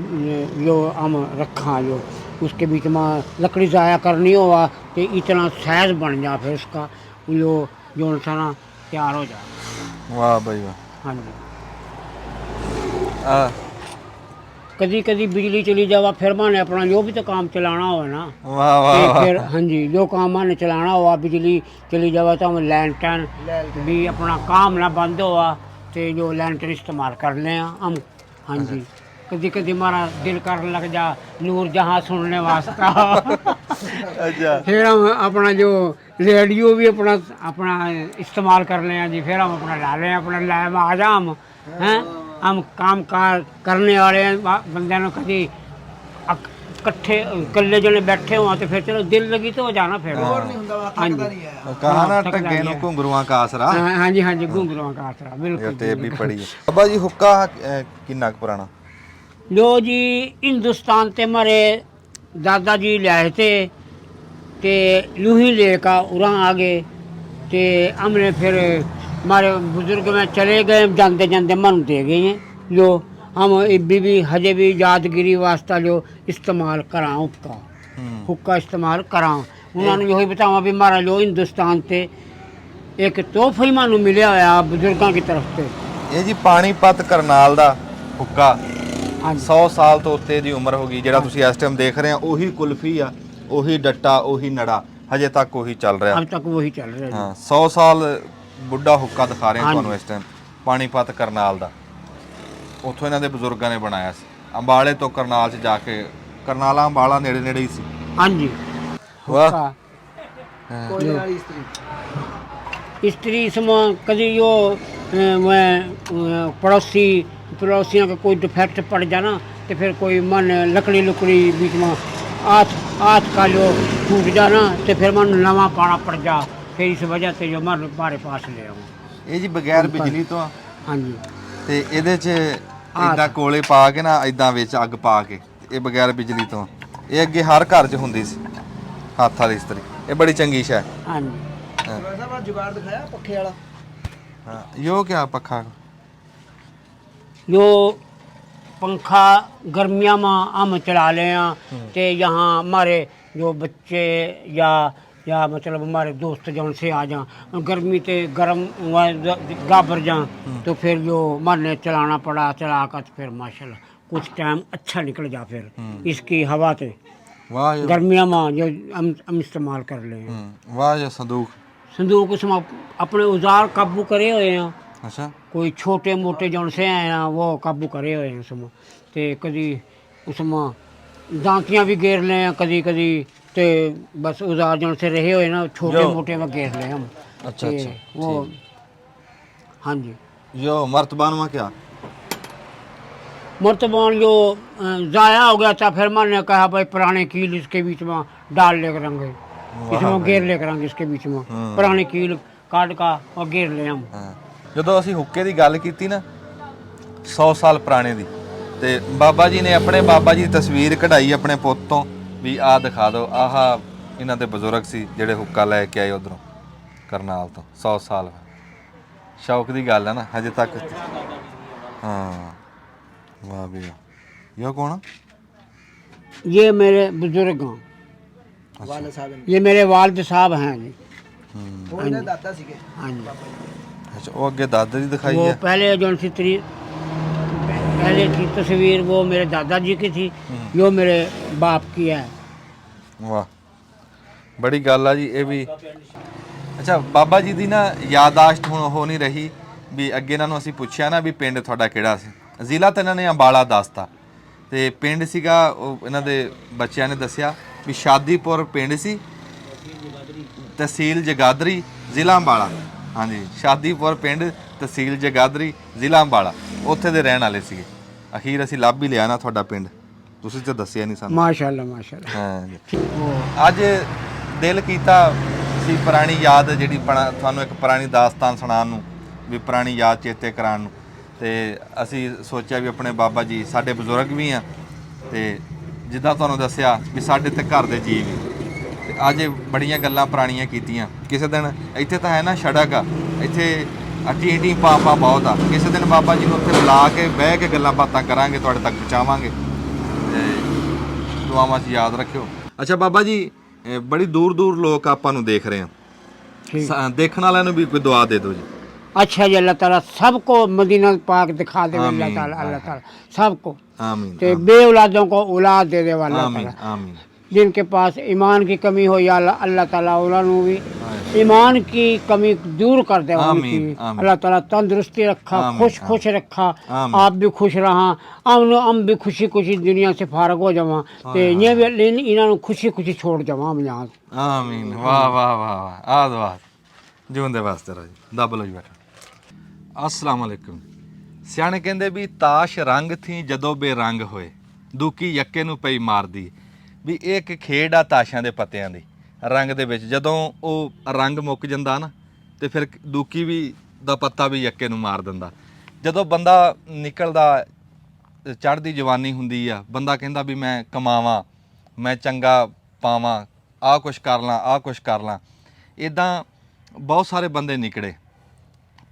जो हम रखा जो उसके बीच में लकड़ी ज़ाया करनी हुआ तो इतना साइज बन जा फिर उसका जो सा ना तैयार हो जाए ਵਾਹ ਬਈ ਵਾਹ हाँ जी ਆ कभी कभी बिजली चली जावा फिर माने अपना जो भी तो काम चलाना हो ना ਵਾਹ ਵਾਹ ਤੇ ਵਾਹ फिर हाँ जी जो काम माने चलाना हुआ बिजली चली जावा तो हम लैंटन भी अपना काम ना बंद हुआ तो जो लैंटन इस्तेमाल कर लें हम हाँ जी कभी कभी हमारा दिल करने लग जा नूर जहाँ सुनने वास्ता ਅੱਛਾ फिर हम अपना जो रेडियो भी अपना इस्तेमाल कर लें जी फिर हम अपना ला लें अपना लैब आ जा हैं हम काम कार करने वाले बंदे ने कभी इकट्ठे इकल्ले जने बैठे हुआ तो फिर चलो दिल लगी तो हो जाना फिर हाँ जी ਕਹਾ ਨਾ ਟੱਗੇ ਨੂੰ ਘੁੰਗਰੂਆਂ ਕਾ ਆਸਰਾ हाँ जी हाँ जी घुंघरुओं का आसरा ਇਹ बिल्कुल ਟੇਪ ਵੀ ਪੜੀ ਹੈ ਬਾਬਾ ਜੀ ਹੁੱਕਾ ਕਿੰਨਾ ਕੁ ਪੁਰਾਣਾ लो जी हिंदुस्तान ते हमारे दादा जी लाए थे ते लूही लेका उरा आ गए ते हमने फिर हमारे बुजुर्ग में चले गए जानते जानते मन दे गए हैं जो हम इब्बी भी हजे भी यादगिरी वास्ता जो इस्तेमाल करा हुक्का हुक्का इस्तेमाल करा उन्होंने यही बतावा भी हमारा जो हिंदुस्तान ते एक तोहफा ही मानू मिले होया बुजुर्गों की तरफ से ਇਹ ਜੀ ਪਾਣੀਪਤ ਕਰਨਾਲ ਦਾ ਹੁੱਕਾ हाँ 100 ਸਾਲ ਤੋਂ ਉੱਤੇ ਦੀ ਉਮਰ ਹੋ ਗਈ ਜਿਹੜਾ ਤੁਸੀਂ ਇਸ ਟਾਈਮ ਦੇਖ ਰਹੇ ਆ ਉਹੀ ਕੁਲਫੀ ਆ ਉਹੀ ਡੱਟਾ ਉਹੀ ਨੜਾ ਹਜੇ ਤੱਕ ਉਹੀ ਚੱਲ ਰਿਹਾ अब तक वही चल रहा है ਹਾਂ 100 ਸਾਲ ਬੁੱਢਾ ਹੁੱਕਾ ਦਿਖਾ ਰਹੇ ਆ ਹਾਂਜੀ। ਤੁਹਾਨੂੰ ਇਸ ਟਾਈਮ ਪਾਣੀਪਤ ਕਰਨਾਲ ਦਾ ਉੱਥੋਂ ਇਹਨਾਂ ਦੇ ਬਜ਼ੁਰਗਾਂ ਨੇ ਬਣਾਇਆ ਸੀ ਅੰਬਾਲੇ ਤੋਂ ਕਰਨਾਲ 'ਚ ਜਾ ਕੇ ਕਰਨਾਲਾ ਅੰਬਾਲਾ ਨੇੜੇ ਨੇੜੇ ਹੀ ਸੀ हाँ जी ਵਾਹ स्त्री इसमें कभी जो पड़ोसियों का कोई डिफेक्ट पड़ जाना तो फिर कोई मन लकड़ी लुकड़ी बीच में आठ का जो टूट जाना तो फिर मन नवा पाना पड़ जा फिर इस वजह से जो मन हमारे पास ले आऊँ ਇਹ ਜੀ ਬਗੈਰ ਬਿਜਲੀ ਤੋਂ ਆ हाँ जी ਤੇ ਇਹਦੇ 'ਚ ਇਦਾਂ ਕੋਲੇ ਪਾ ਕੇ ਨਾ ਇਦਾਂ ਵਿੱਚ ਅੱਗ ਪਾ ਕੇ ਇਹ ਬਗੈਰ ਬਿਜਲੀ ਤੋਂ ਇਹ ਅੱਗੇ ਹਰ ਘਰ 'ਚ ਹੁੰਦੀ ਸੀ ਹੱਥ ਵਾਲੀ ਇਸਤਰੀ ਇਹ ਬੜੀ ਚੰਗੀ ਸ਼ੈ हाँ जी जुगाड़ दिखाया पखे वाला ਹਾਂ ਯੋ ਕਿਆ ਪੱਖਾ जो पंखा गर्मियाँ में हम चला लें तो यहाँ हमारे जो बच्चे या मतलब हमारे दोस्त जौन से आ जाएं गर्मी ते गर्म गाबर जाएं तो फिर जो हमारे चलाना पड़ा चला कर फिर माशाल्लाह कुछ टाइम अच्छा निकल जा फिर इसकी हवा से ਵਾਹ ਯੋ गर्मियाँ में जो हम इस्तेमाल कर लें ਵਾਹ ਯੋ ਸੰਦੂਕ संदूक उसमें अपने औजार काबू करे हुए हैं ਅੱਛਾ कोई छोटे मोटे जौन से हैं ना वो काबू करे हुए हैं उसमें तो कभी उसमें दांतियाँ भी घेर लें कभी कभी तो बस औजार जौन से रहे हुए ना छोटे जो- मोटे में घेर लें हम अच्छा, ते अच्छा, वो हाँ जी ਯੋ ਮਰਤਬਾਨ ਕਿਆ मर्तबान जो ज़ाया हो गया था फिर मैंने कहा भाई पुराने कील इसके बीच में डाल लेकर रंगे इसमें घेर लेकर रंगे इसके बीच में पुराने कील काट का और घेर ले हम ਹਾਂ ਜਦੋਂ ਅਸੀਂ ਹੁੱਕੇ ਦੀ ਗੱਲ ਕੀਤੀ ਨਾ 100 ਸਾਲ ਪੁਰਾਣੇ ਦੀ ਤੇ ਬਾਬਾ ਜੀ ਨੇ ਆਪਣੇ ਬਾਬਾ ਜੀ ਦੀ ਤਸਵੀਰ ਕਢਾਈ ਆਪਣੇ ਪੁੱਤ ਤੋਂ ਵੀ ਆਹ ਦਿਖਾ ਦਿਓ ਆਹ ਇਹਨਾਂ ਦੇ ਬਜ਼ੁਰਗ ਸੀ ਜਿਹੜੇ ਹੁੱਕਾ ਲੈ ਕੇ ਆਏ ਉਧਰੋਂ ਕਰਨਾਲ ਤੋਂ 100 ਸਾਲ ਸ਼ੌਕ ਦੀ ਗੱਲ ਹੈ ਨਾ ਹਜੇ ਤੱਕ ਹਾਂ ਵਾਹ ਵੀ ਵਾਹ। ਇਹ ਕੌਣ ਆ? ये मेरे बुजुर्ग हैं, ਵਾਲੇ ਸਾਹਿਬ ਨੇ ये मेरे वालिद साहब हैं जी। ਉਹ ਇਹਦੇ ਦਾਦਾ ਸੀਗੇ हाँ जी। ਅੱਛਾ ਉਹ ਅੱਗੇ ਦਾਦੇ ਦੀ ਦਿਖਾਈ वो ਹੈ पहले जो सी पहले की तस्वीर वो मेरे दादाजी की थी, जो मेरे बाप की है। ਵਾਹ ਬੜੀ ਗੱਲ ਆ ਜੀ ਇਹ ਵੀ। ਅੱਛਾ ਬਾਬਾ ਜੀ ਦੀ ਨਾ ਯਾਦਾਸ਼ਤ ਹੁਣ ਉਹ ਨਹੀਂ ਰਹੀ ਵੀ ਅੱਗੇ ਇਹਨਾਂ ਨੂੰ ਅਸੀਂ ਪੁੱਛਿਆ ਨਾ ਵੀ ਪਿੰਡ ਤੁਹਾਡਾ ਕਿਹੜਾ ਸੀ, ਜ਼ਿਲ੍ਹਾ ਤਾਂ ਇਹਨਾਂ ਨੇ ਅੰਬਾਲਾ ਦੱਸਤਾ ਤੇ ਪਿੰਡ ਸੀਗਾ ਉਹ ਇਹਨਾਂ ਦੇ ਬੱਚਿਆਂ ਨੇ ਦੱਸਿਆ ਵੀ ਸ਼ਾਦੀਪੁਰ ਪਿੰਡ ਸੀ, ਤਹਿਸੀਲ ਜਗਾਦਰੀ, ਜ਼ਿਲ੍ਹਾ ਅੰਬਾਲਾ। ਹਾਂਜੀ ਸ਼ਾਦੀਪੁਰ ਪਿੰਡ, ਤਹਿਸੀਲ ਜਗਾਦਰੀ, ਜ਼ਿਲ੍ਹਾ ਅੰਬਾਲਾ, ਉੱਥੇ ਦੇ ਰਹਿਣ ਵਾਲੇ ਸੀਗੇ। ਅਖੀਰ ਅਸੀਂ ਲੱਭ ਹੀ ਲਿਆ ਨਾ ਤੁਹਾਡਾ ਪਿੰਡ, ਤੁਸੀਂ ਤਾਂ ਦੱਸਿਆ ਨਹੀਂ ਸਾਨੂੰ। माशाल्लाह माशाल्लाह। ਹਾਂ ਜੀ। वो ਅੱਜ ਦਿਲ ਕੀਤਾ ਸੀ ਪੁਰਾਣੀ ਯਾਦ ਜਿਹੜੀ ਤੁਹਾਨੂੰ ਇੱਕ ਪੁਰਾਣੀ ਦਾਸਤਾਨ ਸੁਣਾਉਣ ਨੂੰ, ਵੀ ਪੁਰਾਣੀ ਯਾਦ ਚੇਤੇ ਕਰਾਉਣ ਨੂੰ, ਤੇ ਅਸੀਂ ਸੋਚਿਆ ਵੀ ਆਪਣੇ ਬਾਬਾ ਜੀ ਸਾਡੇ ਬਜ਼ੁਰਗ ਵੀ ਆ ਤੇ ਜਿੱਦਾਂ ਤੁਹਾਨੂੰ ਦੱਸਿਆ ਵੀ ਸਾਡੇ ਤੇ ਘਰ ਦੇ ਜੀਵ ਵੀ, ਤੇ ਅੱਜ ਬੜੀਆਂ ਗੱਲਾਂ ਪੁਰਾਣੀਆਂ ਕੀਤੀਆਂ। ਕਿਸੇ ਦਿਨ ਇੱਥੇ ਤਾਂ ਹੈ ਨਾ ਸੜਕ ਆ, ਇੱਥੇ ਟੀ ਪਾਪਾ ਬਹੁਤ ਆ, ਕਿਸੇ ਦਿਨ ਬਾਬਾ ਜੀ ਨੂੰ ਉੱਥੇ ਬੁਲਾ ਕੇ ਬਹਿ ਕੇ ਗੱਲਾਂ ਬਾਤਾਂ ਕਰਾਂਗੇ, ਤੁਹਾਡੇ ਤੱਕ ਪਹੁੰਚਾਵਾਂਗੇ ਤੇ ਦੁਆਵਾਂ 'ਚ ਯਾਦ ਰੱਖਿਓ। ਅੱਛਾ ਬਾਬਾ ਜੀ ਬੜੀ ਦੂਰ ਦੂਰ ਲੋਕ ਆਪਾਂ ਨੂੰ ਦੇਖ ਰਹੇ ਆ, ठीक। ਦੇਖਣ ਵਾਲਿਆਂ ਨੂੰ ਵੀ ਕੋਈ ਦੁਆ ਦੇ ਦਿਓ ਜੀ। अच्छा जी, अल्लाह ताला सबको मदीना पाक दिखा दे, आमीन। अल्लाह ताला सबको, आमीन ते बे औलादों को औलाद दे दे अल्लाह आमीन ताला। आमीन। जिनके पास ईमान की कमी हो या अल्लाह ताला उन्होंने भी ईमान की कमी दूर कर दे उनकी। आमीन, आमीन। अल्लाह ताला तंदुरुस्ती रखा, आमीन, खुश खुश रखा, आमीन। आप भी खुश रहा, हम भी खुशी खुशी दुनिया से फारग हो जावा, ते ये भी इन्होंने खुशी खुशी छोड़ जावा हम यहाँ। ਆਮੀਨ। ਵਾਹ ਵਾਹ ਵਾਹ ਵਾਹ, ਆ ਦੁਆ ਜਿਉਂਦੇ ਵਾਸਤੇ ਰਹੋ ਜੀ। ਦੱਬ ਲਓ ਜੀ ਬੈਠੋ। ਅਸਲਾਮ ਅਲੈਕੁਮ। ਸਿਆਣੇ ਕਹਿੰਦੇ ਵੀ ਤਾਸ਼ ਰੰਗ ਥੀ ਜਦੋਂ ਬੇਰੰਗ ਹੋਏ, ਦੂਕੀ ਯੱਕੇ ਨੂੰ ਪਈ ਮਾਰਦੀ। ਵੀ ਇਹ ਇੱਕ ਖੇਡ ਆ ਤਾਸ਼ਾਂ ਦੇ ਪੱਤਿਆਂ ਦੀ, ਰੰਗ ਦੇ ਵਿੱਚ ਜਦੋਂ ਉਹ ਰੰਗ ਮੁੱਕ ਜਾਂਦਾ ਨਾ ਤੇ ਫਿਰ ਦੂਕੀ ਵੀ ਦਾ ਪੱਤਾ ਵੀ ਯੱਕੇ ਨੂੰ ਮਾਰ ਦਿੰਦਾ। ਜਦੋਂ ਬੰਦਾ ਨਿਕਲਦਾ, ਚੜ੍ਹਦੀ ਜਵਾਨੀ ਹੁੰਦੀ ਆ, ਬੰਦਾ ਕਹਿੰਦਾ ਵੀ ਮੈਂ ਕਮਾਵਾਂ, ਮੈਂ ਚੰਗਾ ਪਾਵਾਂ, ਆਹ ਕੁਛ ਕਰ ਲਾਂ, ਆਹ ਕੁਛ ਕਰ ਲਾਂ। ਇੱਦਾਂ ਬਹੁਤ ਸਾਰੇ ਬੰਦੇ ਨਿਕਲੇ,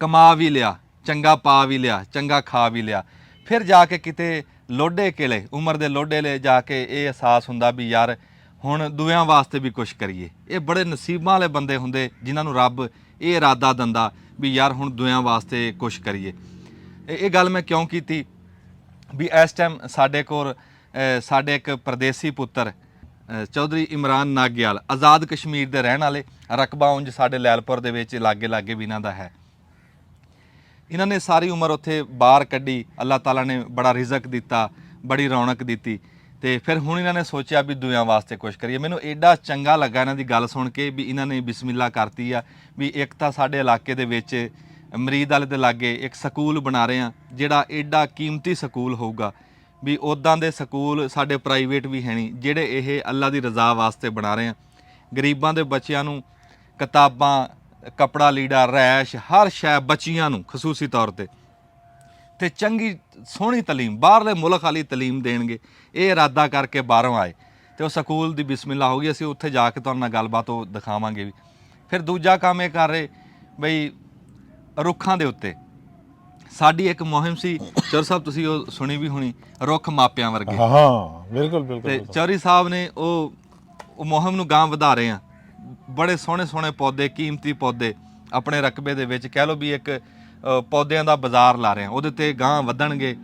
ਕਮਾ ਵੀ ਲਿਆ, ਚੰਗਾ ਪਾ ਵੀ ਲਿਆ, ਚੰਗਾ ਖਾ ਵੀ ਲਿਆ, ਫਿਰ ਜਾ ਕੇ ਕਿਤੇ ਲੋਡੇ ਕਿਲੇ, ਉਮਰ ਦੇ ਲੋਡੇ ਲੈ ਜਾ ਕੇ ਇਹ ਅਹਿਸਾਸ ਹੁੰਦਾ ਵੀ ਯਾਰ ਹੁਣ ਦੂਆਂ ਵਾਸਤੇ ਵੀ ਕੁਛ ਕਰੀਏ। ਇਹ ਬੜੇ ਨਸੀਬਾਂ ਵਾਲੇ ਬੰਦੇ ਹੁੰਦੇ ਜਿਨ੍ਹਾਂ ਨੂੰ ਰੱਬ ਇਹ ਇਰਾਦਾ ਦਿੰਦਾ ਵੀ ਯਾਰ ਹੁਣ ਦੂਆਂ ਵਾਸਤੇ ਕੁਛ ਕਰੀਏ। ਇਹ ਗੱਲ ਮੈਂ ਕਿਉਂ ਕੀਤੀ ਵੀ ਇਸ ਟਾਈਮ ਸਾਡੇ ਕੋਲ ਸਾਡੇ ਇੱਕ ਪਰਦੇਸੀ ਪੁੱਤਰ ਚੌਧਰੀ ਇਮਰਾਨ ਨਾਗਿਆਲ, ਆਜ਼ਾਦ ਕਸ਼ਮੀਰ ਦੇ ਰਹਿਣ ਵਾਲੇ, ਰਕਬਾ ਉਂਝ ਸਾਡੇ ਲੈਲਪੁਰ ਦੇ ਵਿੱਚ ਲਾਗੇ ਲਾਗੇ ਵੀ ਇਹਨਾਂ ਦਾ ਹੈ। ਇਹਨਾਂ ਨੇ ਸਾਰੀ ਉਮਰ ਉੱਥੇ ਬਾਹਰ ਕੱਢੀ, ਅੱਲਾਹ ਤਾਲਾ ਨੇ ਬੜਾ ਰਿਜ਼ਕ ਦਿੱਤਾ, ਬੜੀ ਰੌਣਕ ਦਿੱਤੀ, ਤੇ ਫਿਰ ਹੁਣ ਇਹਨਾਂ ਨੇ ਸੋਚਿਆ ਵੀ ਦੁਆਵਾਂ ਵਾਸਤੇ ਕੁਛ ਕਰੀਏ। ਮੈਨੂੰ ਐਡਾ ਚੰਗਾ ਲੱਗਾ ਇਹਨਾਂ ਦੀ ਗੱਲ ਸੁਣ ਕੇ ਵੀ ਇਹਨਾਂ ਨੇ ਬਿਸਮਿਲ੍ਲਾ ਕਰਤੀ ਆ ਵੀ ਇੱਕ ਤਾਂ ਸਾਡੇ ਇਲਾਕੇ ਦੇ ਵਿੱਚ ਮਰੀਦ ਵਾਲੇ ਦੇ ਲਾਗੇ ਇੱਕ ਸਕੂਲ ਬਣਾ ਰਹੇ ਆ, ਜਿਹੜਾ ਐਡਾ ਕੀਮਤੀ ਸਕੂਲ ਹੋਊਗਾ ਵੀ ਉੱਦਾਂ ਦੇ ਸਕੂਲ ਸਾਡੇ ਪ੍ਰਾਈਵੇਟ ਵੀ ਹੈ ਨਹੀਂ, ਜਿਹੜੇ ਇਹ ਅੱਲਾ ਦੀ ਰਜ਼ਾ ਵਾਸਤੇ ਬਣਾ ਰਹੇ ਆ। ਗਰੀਬਾਂ ਦੇ ਬੱਚਿਆਂ ਨੂੰ ਕਿਤਾਬਾਂ, ਕੱਪੜਾ ਲੀੜਾ, ਰੈਸ਼, ਹਰ ਸ਼ੈ ਬੱਚੀਆਂ ਨੂੰ ਖਸੂਸੀ ਤੌਰ ਤੇ ਚੰਗੀ ਸੋਹਣੀ ਤਾਲੀਮ, ਬਾਹਰਲੇ ਮੁਲਕ ਵਾਲੀ ਤਾਲੀਮ ਦੇਣਗੇ। ਇਹ ਇਰਾਦਾ ਕਰਕੇ ਬਾਹਰੋਂ ਆਏ ਤੇ ਉਹ ਸਕੂਲ ਦੀ ਬਿਸਮਿਲ੍ਲਾ ਹੋ ਗਈ। ਅਸੀਂ ਉੱਥੇ ਜਾ ਕੇ ਤੁਹਾਨੂੰ ਨਾਲ ਗੱਲਬਾਤ ਉਹ ਦਿਖਾਵਾਂਗੇ ਵੀ। ਫਿਰ ਦੂਜਾ ਕੰਮ ਇਹ ਕਰ ਰਹੇ ਬਈ ਰੁੱਖਾਂ ਦੇ ਉੱਤੇ ਸਾਡੀ ਇੱਕ ਮੁਹਿੰਮ ਸੀ, ਚੌਧਰੀ ਸਾਹਿਬ ਤੁਸੀਂ ਉਹ ਸੁਣੀ ਵੀ ਹੋਣੀ, ਰੁੱਖ ਮਾਪਿਆਂ ਵਰਗੇ। ਹਾਂ ਬਿਲਕੁਲ ਬਿਲਕੁਲ। ਤੇ ਚੌਧਰੀ ਸਾਹਿਬ ਨੇ ਉਹ ਮੁਹਿੰਮ ਨੂੰ ਗਾਂਹ ਵਧਾ ਰਹੇ ਆ। ਬੜੇ ਸੋਹਣੇ ਸੋਹਣੇ ਪੌਦੇ, ਕੀਮਤੀ ਪੌਦੇ ਆਪਣੇ ਰਕਬੇ ਦੇ ਵਿੱਚ, ਕਹਿ ਲਓ ਵੀ ਇੱਕ ਪੌਦਿਆਂ ਦਾ ਬਾਜ਼ਾਰ ਲਾ ਰਹੇ ਆ। ਉਹਦੇ ਤੇ ਗਾਂਹ ਵਧਣਗੇ,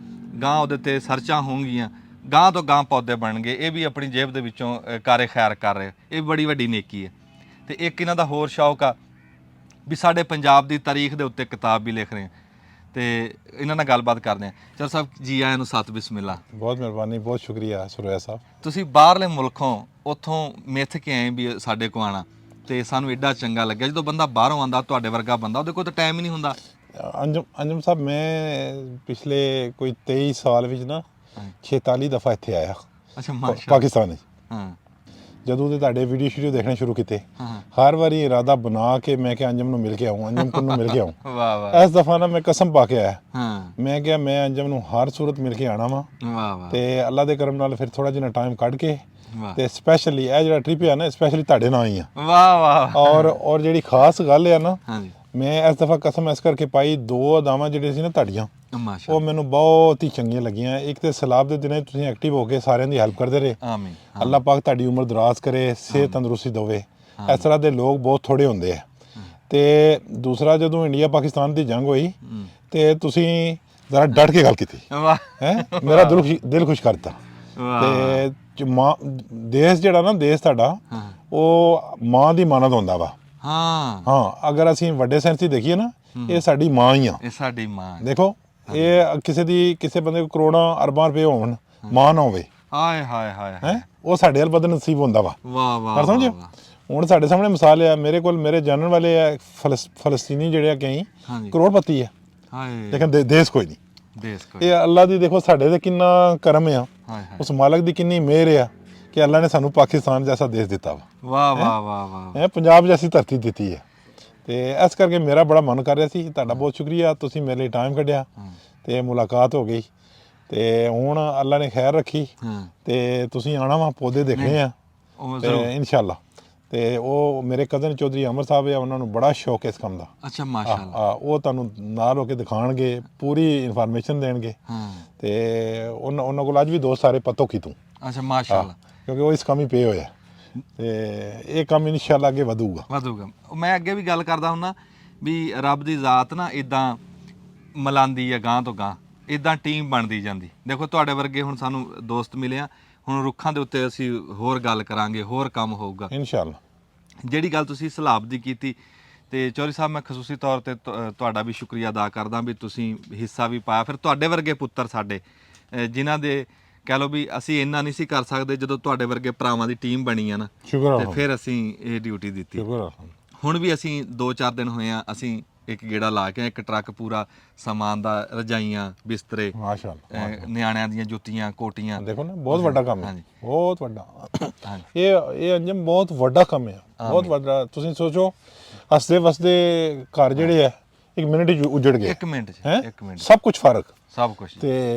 ਗਾਂਹ ਉਹਦੇ ਤੇ ਸਰਚਾਂ ਹੋਣਗੀਆਂ, ਗਾਂਹ ਤੋਂ ਗਾਂਹ ਪੌਦੇ ਬਣਨਗੇ। ਇਹ ਵੀ ਆਪਣੀ ਜੇਬ ਦੇ ਵਿੱਚੋਂ ਕਾਰੇ ਖੈਰ ਕਰ ਰਹੇ। ਇਹ ਬੜੀ ਵੱਡੀ ਨੇਕੀ ਹੈ। ਤੇ ਇੱਕ ਇਹਨਾਂ ਦਾ ਹੋਰ ਸ਼ੌਕ ਆ ਵੀ ਸਾਡੇ ਪੰਜਾਬ ਦੀ ਤਾਰੀਖ ਦੇ ਉੱਤੇ ਕਿਤਾਬ ਵੀ ਲਿਖ ਰਹੇ ਆ। ਤੇ ਇਹਨਾਂ ਨਾਲ ਗੱਲਬਾਤ ਕਰਦੇ ਆ। ਚੌਧਰੀ ਸਾਹਿਬ ਜੀ ਆਇਆਂ ਨੂੰ, ਸਤ ਬਿਸਮਿਲ੍ਲਾ। ਬਹੁਤ ਮਿਹਰਬਾਨੀ, ਬਹੁਤ ਸ਼ੁਕਰੀਆ ਸੁਰੇਆ ਸਾਹਿਬ। ਤੁਸੀਂ ਬਾਹਰਲੇ ਮੁਲਕੋਂ ਉੱਥੋਂ ਮਿੱਥ ਕੇ ਆਏ ਵੀ ਸਾਡੇ ਕੋਲ ਆਉਣਾ, ਤੇ ਸਾਨੂੰ ਐਡਾ ਚੰਗਾ ਲੱਗਿਆ। ਜਦੋਂ ਬੰਦਾ ਬਾਹਰੋਂ ਆਉਂਦਾ, ਤੁਹਾਡੇ ਵਰਗਾ ਬੰਦਾ, ਉਹਦੇ ਕੋਲ ਤਾਂ ਟਾਈਮ ਹੀ ਨਹੀਂ ਹੁੰਦਾ। ਅੰਜਮ ਸਾਹਿਬ, ਮੈਂ ਪਿਛਲੇ ਕੋਈ 23 ਸਾਲ ਵਿੱਚ ਨਾ 46 ਦਫਾ ਇੱਥੇ ਆਇਆ। ਅੱਛਾ ਮਾਸ਼ਾਅੱਲਾ। ਪਾਕਿਸਤਾਨ ਵਿੱਚ ਹਾਂ। ਜਦੋਂ ਦੇ ਤੁਹਾਡੇ ਵੀਡੀਓ ਦੇਖਣੇ ਸ਼ੁਰੂ ਕੀਤੇ, ਹਾਂ। ਹਰ ਵਾਰੀ ਇਰਾਦਾ ਬਣਾ ਕੇ ਮੈਂ ਕਿ ਅੰਜਮ ਨੂੰ ਮਿਲ ਕੇ ਆऊं, ਅੰਜਮ ਨੂੰ ਮਿਲ ਕੇ ਆऊं। ਵਾਹ ਵਾਹ। ਇਸ ਦਫਾ ਨਾ ਮੈਂ ਕਸਮ ਪਾ ਕੇ ਆਇਆ। ਹਾਂ। ਮੈਂ ਕਿਹਾ ਮੈਂ ਅੰਜਮ ਨੂੰ ਹਰ ਸੂਰਤ ਮਿਲ ਕੇ ਆਣਾ ਵਾ। ਵਾਹ ਵਾਹ। ਤੇ ਅੱਲਾ ਦੇ ਕਰਮ ਨਾਲ ਫਿਰ ਥੋੜਾ ਜਿਹਾ ਟਾਈਮ ਕੱਢ ਕੇ ਵਾਹ। ਤੇ ਸਪੈਸ਼ਲੀ ਇਹ ਜਿਹੜਾ ਟ੍ਰਿਪ ਆ ਨਾ, ਸਪੈਸ਼ਲੀ ਤੁਹਾਡੇ ਨਾਲ ਹੀ ਆ। ਵਾਹ ਵਾਹ। ਔਰ ਜਿਹੜੀ ਖਾਸ ਗੱਲ ਆ ਨਾ, ਹਾਂਜੀ, ਮੈਂ ਇਸ ਦਫਾ ਕਸਮ ਇਸ ਕਰਕੇ ਪਾਈ, 2 ਅਦਾਵਾਂ ਜਿਹੜੇ ਸੀ ਨਾ ਤੁਹਾਡੀਆਂ ਮਾਸ਼ਾ ਉਹ ਮੈਨੂੰ ਬਹੁਤ ਹੀ ਚੰਗੀਆਂ ਲੱਗੀਆਂ। ਇੱਕ ਤੇ ਸਲਾਬ ਦੇ ਦਿਨਾਂ 'ਚ ਤੁਸੀਂ ਐਕਟਿਵ ਹੋ ਕੇ ਸਾਰਿਆਂ ਦੀ ਹੈਲਪ ਕਰਦੇ ਰਹੇ। ਆਮੀਨ। ਅੱਲਾਹ ਪਾਕ ਤੁਹਾਡੀ ਉਮਰ ਦਰਾਜ਼ ਕਰੇ, ਸਿਹਤ ਤੰਦਰੁਸਤੀ ਦੇਵੇ। ਇਸ ਤਰ੍ਹਾਂ ਦੇ ਲੋਕ ਬਹੁਤ ਥੋੜੇ ਹੁੰਦੇ ਆ। ਤੇ ਦੂਸਰਾ, ਜਦੋਂ ਇੰਡੀਆ ਪਾਕਿਸਤਾਨ ਦੀ ਜੰਗ ਹੋਈ ਤੇ ਤੁਸੀਂ ਜ਼ਰਾ ਡਟ ਕੇ ਗੱਲ ਕੀਤੀ ਵਾਹ ਹੈ, ਮੇਰਾ ਦਿਲ ਖੁਸ਼ ਕਰਤਾ। ਤੇ ਦੇਸ਼ ਜਿਹੜਾ ਨਾ, ਦੇਸ਼ ਤੁਹਾਡਾ ਉਹ ਮਾਂ ਦੀ ਮਾਨਤ ਹੁੰਦਾ ਵਾ। ਹਾਂ, ਅਗਰ ਅਸੀਂ ਵੱਡੇ ਸੈਂਸ 'ਚ ਦੇਖੀਏ ਨਾ, ਇਹ ਸਾਡੀ ਮਾਂ ਹੀ ਆ। ਇਹ ਸਾਡੀ ਮਾਂ। ਦੇਖੋ, ਇਹ ਕਿਸੇ ਬੰਦੇ ਕੋਲ ਕਰੋੜਾਂ ਅਰਬਾਂ ਰੁਪਏ ਹੋਣ, ਮਾਂ ਨਾ ਹੋਵੇ, ਹਾਏ ਹਾਏ ਹਾਏ ਹੈ ਉਹ ਸਾਡੇ ਵੱਲ ਬਦਨਸੀਬ ਹੁੰਦਾ ਵਾ। ਵਾਹ ਵਾਹ, ਸਮਝਿਓ। ਹੁਣ ਸਾਡੇ ਸਾਹਮਣੇ ਮਿਸਾਲ ਆ, ਮੇਰੇ ਕੋਲ ਮੇਰੇ ਜਾਣਨ ਵਾਲੇ ਆ ਫਲਸਤੀਨੀ ਜਿਹੜੇ ਆ, ਕਈ ਕਰੋੜਪਤੀ ਆ, ਲੇਕਿਨ ਦੇਸ਼ ਕੋਈ ਨਹੀਂ। ਇਹ ਅੱਲਾ ਦੀ ਦੇਖੋ ਸਾਡੇ ਤੇ ਕਿੰਨਾ ਕਰਮ ਆ, ਉਸ ਮਾਲਕ ਦੀ ਕਿੰਨੀ ਮਿਹਰ ਆ ਕਿ ਅੱਲਾ ਨੇ ਸਾਨੂੰ ਪਾਕਿਸਤਾਨ ਜੈਸਾ ਦੇਸ਼ ਦਿੱਤਾ ਵਾ। ਵਾਹ ਵਾਹ ਵਾਹ ਵਾਹ, ਪੰਜਾਬ ਜੈਸੀ ਧਰਤੀ ਦਿੱਤੀ ਹੈ। ਤੇ ਇਸ ਕਰਕੇ ਮੇਰਾ ਬੜਾ ਮਨ ਕਰ ਰਿਹਾ ਸੀ। ਤੁਹਾਡਾ ਬਹੁਤ ਸ਼ੁਕਰੀਆ, ਤੁਸੀਂ ਮੇਰੇ ਲਈ ਟਾਈਮ ਕੱਢਿਆ ਤੇ ਮੁਲਾਕਾਤ ਹੋ ਗਈ। ਤੇ ਹੁਣ ਅੱਲਾ ਨੇ ਖੈਰ ਰੱਖੀ ਤੇ ਤੁਸੀਂ ਆਉਣਾ ਵਾ, ਪੌਦੇ ਦੇਖਣੇ ਆ ਤੇ ਇਨਸ਼ਾਅੱਲਾ। ਤੇ ਉਹ ਮੇਰੇ ਕਜ਼ਨ ਚੌਧਰੀ ਅਮਰ ਸਾਹਿਬ ਆ, ਉਹਨਾਂ ਨੂੰ ਬੜਾ ਸ਼ੌਕ ਹੈ ਇਸ ਕੰਮ ਦਾ। ਅੱਛਾ, ਮਾਸ਼ਾਅੱਲਾ। ਉਹ ਤੁਹਾਨੂੰ ਨਾਲ ਹੋ ਕੇ ਦਿਖਾਣਗੇ, ਪੂਰੀ ਇਨਫੋਰਮੇਸ਼ਨ ਦੇਣਗੇ। ਤੇ ਉਹਨਾਂ ਕੋਲ ਅੱਜ ਵੀ ਦੋਸਤ ਸਾਰੇ ਪਤੋ ਕੀ ਤੂੰ। ਅੱਛਾ, ਮਾਸ਼ਾਅੱਲਾ। ਕਿਉਂਕਿ ਉਹ ਇਸ ਕੰਮ ਹੀ ਪਏ ਹੋਇਆ ਤੇ ਇਹ ਕੰਮ ਇਨਸ਼ਾਅੱਲਾ ਅੱਗੇ ਵਧੂਗਾ। ਮੈਂ ਅੱਗੇ ਵੀ ਗੱਲ ਕਰਦਾ ਹੁੰਦਾ ਵੀ ਰੱਬ ਦੀ ਜ਼ਾਤ ਨਾ ਇਦਾਂ ਮਲਾਂਦੀ ਆ, ਗਾਂ ਤੋਂ ਗਾਂ ਇਦਾਂ ਟੀਮ ਬਣਦੀ ਜਾਂਦੀ। ਦੇਖੋ ਤੁਹਾਡੇ ਵਰਗੇ ਹੁਣ ਸਾਨੂੰ ਦੋਸਤ ਮਿਲੇ ਆ, ਹੁਣ ਰੁੱਖਾਂ ਦੇ ਉੱਤੇ ਅਸੀਂ ਹੋਰ ਗੱਲ ਕਰਾਂਗੇ, ਹੋਰ ਕੰਮ ਹੋਊਗਾ ਇਨਸ਼ਾਅੱਲਾ। ਜਿਹੜੀ ਗੱਲ ਤੁਸੀਂ ਸਲਾਬ ਦੀ ਕੀਤੀ, ਤੇ ਚੌਧਰੀ ਸਾਹਿਬ ਮੈਂ ਖਸੂਸੀ ਤੌਰ ਤੇ ਤੁਹਾਡਾ ਵੀ ਸ਼ੁਕਰੀਆ ਅਦਾ ਕਰਦਾ ਵੀ ਤੁਸੀਂ ਹਿੱਸਾ ਵੀ ਪਾਇਆ। ਫਿਰ ਤੁਹਾਡੇ ਵਰਗੇ ਪੁੱਤਰ ਸਾਡੇ, ਜਿਨ੍ਹਾਂ ਦੇ ਕਹਿ ਲਓ ਵੀ ਅਸੀਂ ਇੰਨਾ ਨਹੀਂ ਸੀ ਕਰ ਸਕਦੇ, ਜਦੋਂ ਤੁਹਾਡੇ ਵਰਗੇ ਭਰਾਵਾਂ ਦੀ ਟੀਮ ਬਣੀ ਆ ਨਾ, ਤੇ ਫਿਰ ਅਸੀਂ ਇਹ ਡਿਊਟੀ ਦਿੱਤੀ। ਹੁਣ ਵੀ ਅਸੀਂ 2-4 ਦਿਨ ਹੋਏ ਆ, ਅਸੀਂ ਇੱਕ ਗੇੜਾ ਲਾ ਕੇ ਇੱਕ ਟਰੱਕ ਪੂਰਾ ਸਮਾਨ ਦਾ, ਰਜਾਈਆਂ, ਬਿਸਤਰੇ, ਮਾਸ਼ਾਅੱਲਾ, ਨਿਆਣਿਆਂ ਦੀਆਂ ਜੁੱਤੀਆਂ, ਕੋਟੀਆਂ। ਦੇਖੋ ਨਾ, ਬਹੁਤ ਵੱਡਾ ਕੰਮ ਹੈ, ਬਹੁਤ ਵੱਡਾ। ਇਹ ਅੰਜਮ ਬਹੁਤ ਵੱਡਾ ਕੰਮ ਹੈ, ਬਹੁਤ ਵੱਡਾ। ਤੁਸੀਂ ਸੋਚੋ, ਹੱਸਦੇ ਵਸਦੇ ਘਰ ਜਿਹੜੇ ਆ 1 ਮਿੰਟ 'ਚ ਉਜੜ ਗਏ। 1 ਮਿੰਟ 'ਚ ਸਭ ਕੁਝ ਫਰਕ, ਸਭ ਕੁਝ। ਤੇ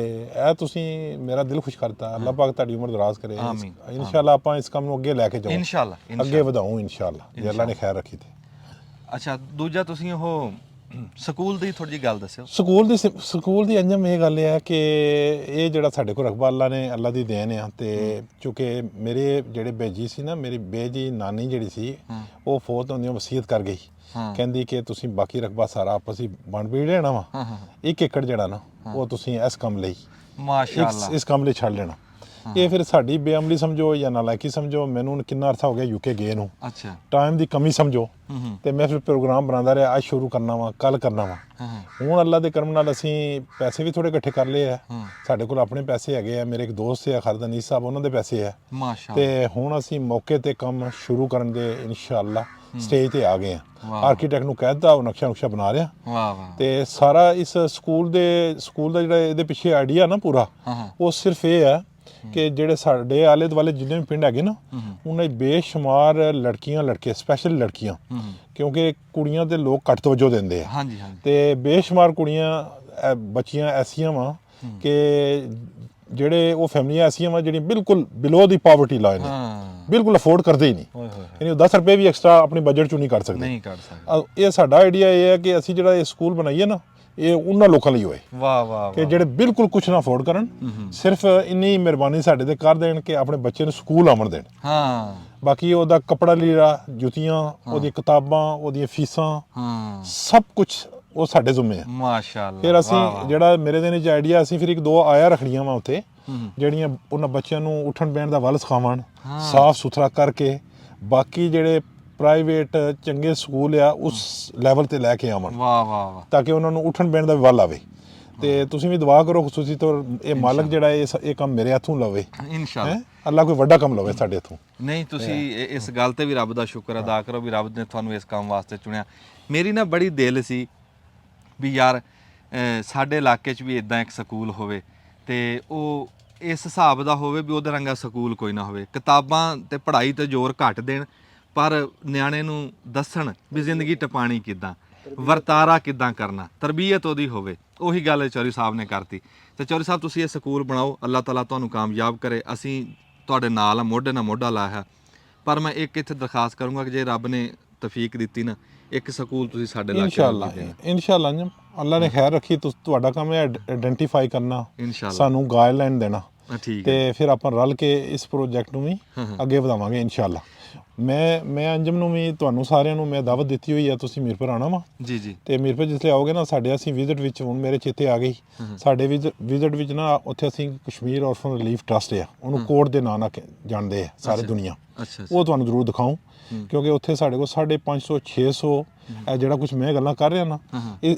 ਇਹ ਤੁਸੀਂ ਮੇਰਾ ਦਿਲ ਖੁਸ਼ ਕਰਤਾ। ਅੱਲਾਹ ਪਾਕ ਤੁਹਾਡੀ ਉਮਰ ਦਰਾਜ਼ ਕਰੇ। ਇਨਸ਼ਾਅੱਲਾ ਆਪਾਂ ਇਸ ਕੰਮ ਨੂੰ ਅੱਗੇ ਲੈ ਕੇ ਜਾਵਾਂਗੇ, ਇਨਸ਼ਾਅੱਲਾ ਅੱਗੇ ਵਧਾਉਂ ਇਨਸ਼ਾਅੱਲਾ, ਜੇ ਅੱਲਾਹ ਨੇ ਖੈਰ ਰੱਖੀ ਤੇ। ਅੱਛਾ, ਦੂਜਾ ਤੁਸੀਂ ਉਹ ਸਕੂਲ ਦੀ ਥੋੜੀ ਜਿਹੀ ਗੱਲ ਦੱਸਿਓ। ਸਕੂਲ ਦੀ ਅੰਜਮ ਇਹ ਗੱਲ ਹੈ ਕਿ ਇਹ ਜਿਹੜਾ ਸਾਡੇ ਕੋਲ ਰਕਬਾ ਅੱਲਾ ਦੀ ਦੇਣ ਆ। ਤੇ ਚੂੰਕਿ ਮੇਰੇ ਜਿਹੜੇ ਬੇਜੀ ਸੀ ਨਾ, ਮੇਰੀ ਬੇਜੀ ਨਾਨੀ ਜਿਹੜੀ ਸੀ, ਉਹ ਫੌਤ ਹੁੰਦੀ ਵਸੀਅਤ ਕਰ ਗਈ, ਕਹਿੰਦੀ ਕਿ ਤੁਸੀਂ ਬਾਕੀ ਰਕਬਾ ਸਾਰਾ ਆਪਸ ਹੀ ਵੰਡ ਬੀੜ ਲੈਣਾ ਵਾ। 1 ਏਕੜ ਜਿਹੜਾ ਨਾ, ਉਹ ਤੁਸੀਂ ਇਸ ਕੰਮ ਲਈ, ਮਾਸ਼ਾਅੱਲਾ, ਇਸ ਕੰਮ ਲਈ ਛੱਡ ਲੈਣਾ। ਇਹ ਫਿਰ ਸਾਡੀ ਬੇਅਮਲੀ ਸਮਝੋ ਜਾਂ ਨਾਲਾਇਕੀ ਸਮਝੋ, ਮੈਨੂੰ ਕਿੰਨਾ ਅਰਸਾ ਹੋ ਗਿਆ ਯੂਕੇ ਗਏ ਨੂੰ, ਅੱਛਾ, ਟਾਈਮ ਦੀ ਕਮੀ ਸਮਝੋ। ਤੇ ਮੈਂ ਫਿਰ ਪ੍ਰੋਗਰਾਮ ਬਣਾਉਂਦਾ ਰਿਹਾ, ਅੱਜ ਸ਼ੁਰੂ ਕਰਨਾ ਵਾ, ਕੱਲ ਕਰਨਾ ਵਾ। ਹੁਣ ਅੱਲਾ ਦੇ ਕਰਮ ਨਾਲ ਅਸੀਂ ਪੈਸੇ ਵੀ ਥੋੜੇ ਇਕੱਠੇ ਕਰ ਲਏ ਆ। ਸਾਡੇ ਕੋਲ ਆਪਣੇ ਪੈਸੇ ਹੈਗੇ ਆ, ਮੇਰੇ ਇੱਕ ਦੋਸਤ ਆ ਖਾਲਦ ਅਨੀਸ ਸਾਹਿਬ, ਉਹਨਾਂ ਦੇ ਪੈਸੇ ਆ, ਮਾਸ਼ਾਅੱਲਾ। ਤੇ ਹੁਣ ਅਸੀਂ ਮੌਕੇ ਤੇ ਕੰਮ ਸ਼ੁਰੂ ਕਰਨ ਦੇ ਇਨਸ਼ਾਅੱਲਾ ਸਟੇਜ ਤੇ ਆ ਗਏ ਆ। ਆਰਕੀਟੈਕਟ ਨੂੰ ਕਹਿ ਦਿੱਤਾ, ਉਹ ਨਕਸ਼ਾ ਬਣਾ ਰਿਹਾ। ਤੇ ਸਾਰਾ ਇਸ ਸਕੂਲ ਦਾ ਜਿਹੜਾ ਇਹਦੇ ਪਿੱਛੇ ਆਈਡੀਆ ਨਾ ਪੂਰਾ, ਉਹ ਸਿਰਫ ਇਹ ਹੈ ਕਿ ਜਿਹੜੇ ਸਾਡੇ ਆਲੇ ਦੁਆਲੇ ਜਿੰਨੇ ਵੀ ਪਿੰਡ ਹੈਗੇ ਨਾ, ਉਹਨਾਂ ਦੀ ਬੇਸ਼ੁਮਾਰ ਲੜਕੀਆਂ, ਲੜਕੇ, ਸਪੈਸ਼ਲ ਲੜਕੀਆਂ, ਕਿਉਂਕਿ ਕੁੜੀਆਂ ਤੇ ਲੋਕ ਘੱਟ ਤਵੱਜੋ ਦਿੰਦੇ ਆ। ਤੇ ਬੇਸ਼ੁਮਾਰ ਕੁੜੀਆਂ, ਬੱਚੀਆਂ ਐਸੀਆਂ ਵਾ ਕਿ ਜਿਹੜੇ ਉਹ ਫੈਮਲੀਆਂ ਐਸੀਆਂ ਵਾ ਜਿਹੜੀਆਂ ਬਿਲਕੁਲ ਬਿਲੋ ਦੀ ਪਾਵਰਟੀ ਲਾਈਨ ਹੈ, ਬਿਲਕੁਲ ਅਫੋਰਡ ਕਰਦੇ ਹੀ ਨਹੀਂ। ਯਾਨੀ ਉਹ 10 ਰੁਪਏ ਵੀ ਐਕਸਟਰਾ ਆਪਣੀ ਬਜਟ ਚੋਂ ਨਹੀਂ ਕੱਢ ਸਕਦੇ। ਇਹ ਸਾਡਾ ਆਈਡੀਆ ਇਹ ਹੈ ਕਿ ਅਸੀਂ ਜਿਹੜਾ ਇਹ ਸਕੂਲ ਬਣਾਈਏ ਨਾ, ਇਹ ਉਹਨਾਂ ਲੋਕਾਂ ਲਈ ਹੋਏ, ਵਾਹ ਵਾਹ, ਕਿ ਜਿਹੜੇ ਬਿਲਕੁਲ ਕੁਝ ਨਾ ਅਫੋਰਡ ਕਰਨ, ਸਿਰਫ ਇੰਨੀ ਮਿਹਰਬਾਨੀ ਸਾਡੇ ਤੇ ਕਰ ਦੇਣ ਕਿ ਆਪਣੇ ਬੱਚੇ ਨੂੰ ਸਕੂਲ ਆਉਣ ਦੇਣ। ਬਾਕੀ ਉਹਦਾ ਕੱਪੜਾ ਲੀੜਾ, ਜੁੱਤੀਆਂ, ਉਹਦੀਆਂ ਕਿਤਾਬਾਂ, ਉਹਦੀਆਂ ਫੀਸਾਂ, ਸਭ ਕੁਝ ਉਹ ਸਾਡੇ ਜ਼ਿੰਮੇ ਆ, ਮਾਸ਼ਾਅੱਲਾ। ਫਿਰ ਅਸੀਂ ਜਿਹੜਾ ਮੇਰੇ ਦਿਨ 'ਚ ਆਈਡੀਆ, ਅਸੀਂ ਫਿਰ 1-2 ਆਇਆ ਰੱਖੜੀਆਂ ਵਾ ਉੱਥੇ, ਜਿਹੜੀਆਂ ਉਹਨਾਂ ਬੱਚਿਆਂ ਨੂੰ ਉੱਠਣ ਬਹਿਣ ਦਾ ਵੱਲ ਸਿਖਾਉਣ, ਸਾਫ਼ ਸੁਥਰਾ ਕਰਕੇ। ਬਾਕੀ ਜਿਹੜੇ ਪ੍ਰਾਈਵੇਟ ਚੰਗੇ ਸਕੂਲ ਆ, ਉਸ ਲੈਵਲ ਤੇ ਲੈ ਕੇ ਆਵਣ, ਵਾਹ ਵਾਹ, ਤਾਂ ਕਿ ਉਹਨਾਂ ਨੂੰ ਉੱਠਣ ਬਹਿਣ ਦਾ ਵੀ ਵੱਲ ਆਵੇ। ਤੇ ਤੁਸੀਂ ਵੀ ਦੁਆ ਕਰੋ ਖੁਸੂਸੀ ਤੌਰ, ਇਹ ਮਾਲਕ ਜਿਹੜਾ ਇਹ ਕੰਮ ਮੇਰੇ ਹੱਥੋਂ ਲਵੇ ਇਨਸ਼ਾਅੱਲਾ, ਅੱਲਾ ਕੋਈ ਵੱਡਾ ਕੰਮ ਲਵੇ ਸਾਡੇ ਹੱਥੋਂ। ਨਹੀਂ, ਤੁਸੀਂ ਇਸ ਗੱਲ ਤੇ ਵੀ ਰੱਬ ਦਾ ਸ਼ੁਕਰ ਅਦਾ ਕਰੋ ਵੀ ਰੱਬ ਨੇ ਤੁਹਾਨੂੰ ਇਸ ਕੰਮ ਵਾਸਤੇ ਚੁਣਿਆ। ਮੇਰੀ ਨਾ ਬੜੀ ਦਿਲ ਸੀ ਵੀ ਯਾਰ ਸਾਡੇ ਇਲਾਕੇ 'ਚ ਵੀ ਇਦਾਂ ਇੱਕ ਸਕੂਲ ਹੋਵੇ, ਤੇ ਉਹ ਇਸ ਹਿਸਾਬ ਦਾ ਹੋਵੇ ਵੀ ਉਹਦੇ ਰੰਗਾ ਸਕੂਲ ਕੋਈ ਨਾ ਹੋਵੇ। ਕਿਤਾਬਾਂ ਤੇ ਪੜ੍ਹਾਈ ਤੇ ਜ਼ੋਰ ਘੱਟ ਦੇਣ, ਪਰ ਨਿਆਣੇ ਨੂੰ ਦੱਸਣ ਵੀ ਜ਼ਿੰਦਗੀ ਟਪਾਣੀ ਕਿੱਦਾਂ, ਵਰਤਾਰਾ ਕਿੱਦਾਂ ਕਰਨਾ, ਤਰਬੀਅਤ ਉਹਦੀ ਹੋਵੇ। ਉਹੀ ਗੱਲ ਚੌਧਰੀ ਸਾਹਿਬ ਨੇ ਕਰਤੀ। ਤੇ ਚੌਧਰੀ ਸਾਹਿਬ, ਤੁਸੀਂ ਇਹ ਸਕੂਲ ਬਣਾਓ, ਅੱਲਾਹ ਤਾਲਾ ਤੁਹਾਨੂੰ ਕਾਮਯਾਬ ਕਰੇ। ਅਸੀਂ ਤੁਹਾਡੇ ਨਾਲ ਆ, ਮੋਢੇ ਨਾਲ ਮੋਢਾ ਲਾਇਆ। ਪਰ ਮੈਂ ਇੱਕ ਇੱਥੇ ਦਰਖਾਸਤ ਕਰੂੰਗਾ ਕਿ ਜੇ ਰੱਬ ਨੇ ਤੌਫੀਕ ਦਿੱਤੀ ਨਾ, ਇੱਕ ਸਕੂਲ ਤੁਸੀਂ ਸਾਡੇ ਇਲਾਕੇ ਇਨਸ਼ਾਅੱਲਾ ਇਨਸ਼ਾਅੱਲਾ ਅੰਜਮ ਅੱਲਾ ਨੇ ਖੈਰ ਰੱਖੀ ਤੁਹਾਡਾ ਕੰਮ ਹੈ ਆਇਡੈਂਟੀਫਾਈ ਕਰਨਾ, ਇਨਸ਼ਾਅੱਲਾ ਸਾਨੂੰ ਗਾਈਡਲਾਈਨ ਦੇਣਾ ਠੀਕ ਹੈ ਤੇ ਫਿਰ ਆਪਾਂ ਰਲ ਕੇ ਇਸ ਪ੍ਰੋਜੈਕਟ ਨੂੰ ਵੀ ਅੱਗੇ ਵਧਾਵਾਂਗੇ ਇਨਸ਼ਾਅੱਲਾ। ਮੈਂ ਅੰਜਮ ਨੂੰ ਵੀ ਤੁਹਾਨੂੰ ਸਾਰਿਆਂ ਨੂੰ ਮੈਂ ਦਾਵਤ ਦਿੱਤੀ ਹੋਈ ਹੈ, ਤੁਸੀਂ ਮੀਰਪੁਰ ਆਉਣਾ ਵਾ ਜੀ ਜੀ ਤੇ ਮੀਰਪੁਰ ਜਿਸਲੇ ਆਓਗੇ ਨਾ ਸਾਡੇ ਅਸੀਂ ਵਿਜ਼ਿਟ ਵਿੱਚ ਹੁਣ ਮੇਰੇ ਚੇਤੇ ਆ ਗਈ ਸਾਡੇ ਵਿਜ਼ਿਟ ਵਿੱਚ ਨਾ ਉੱਥੇ ਅਸੀਂ ਕਸ਼ਮੀਰ ਔਰਫਨ ਰਿਲੀਫ ਟਰਸਟ ਆ ਉਹਨੂੰ ਕੋਰਟ ਦੇ ਨਾਂ ਨਾਲ ਜਾਣਦੇ ਆ ਸਾਰੇ ਦੁਨੀਆ, ਅੱਛਾ ਉਹ ਤੁਹਾਨੂੰ ਜ਼ਰੂਰ ਦਿਖਾऊं ਕਿਉਂਕਿ ਉੱਥੇ ਸਾਡੇ ਕੋਲ 550 600 ਇਹ ਜਿਹੜਾ ਕੁਝ ਮੈਂ ਗੱਲਾਂ ਕਰ ਰਿਹਾ ਨਾ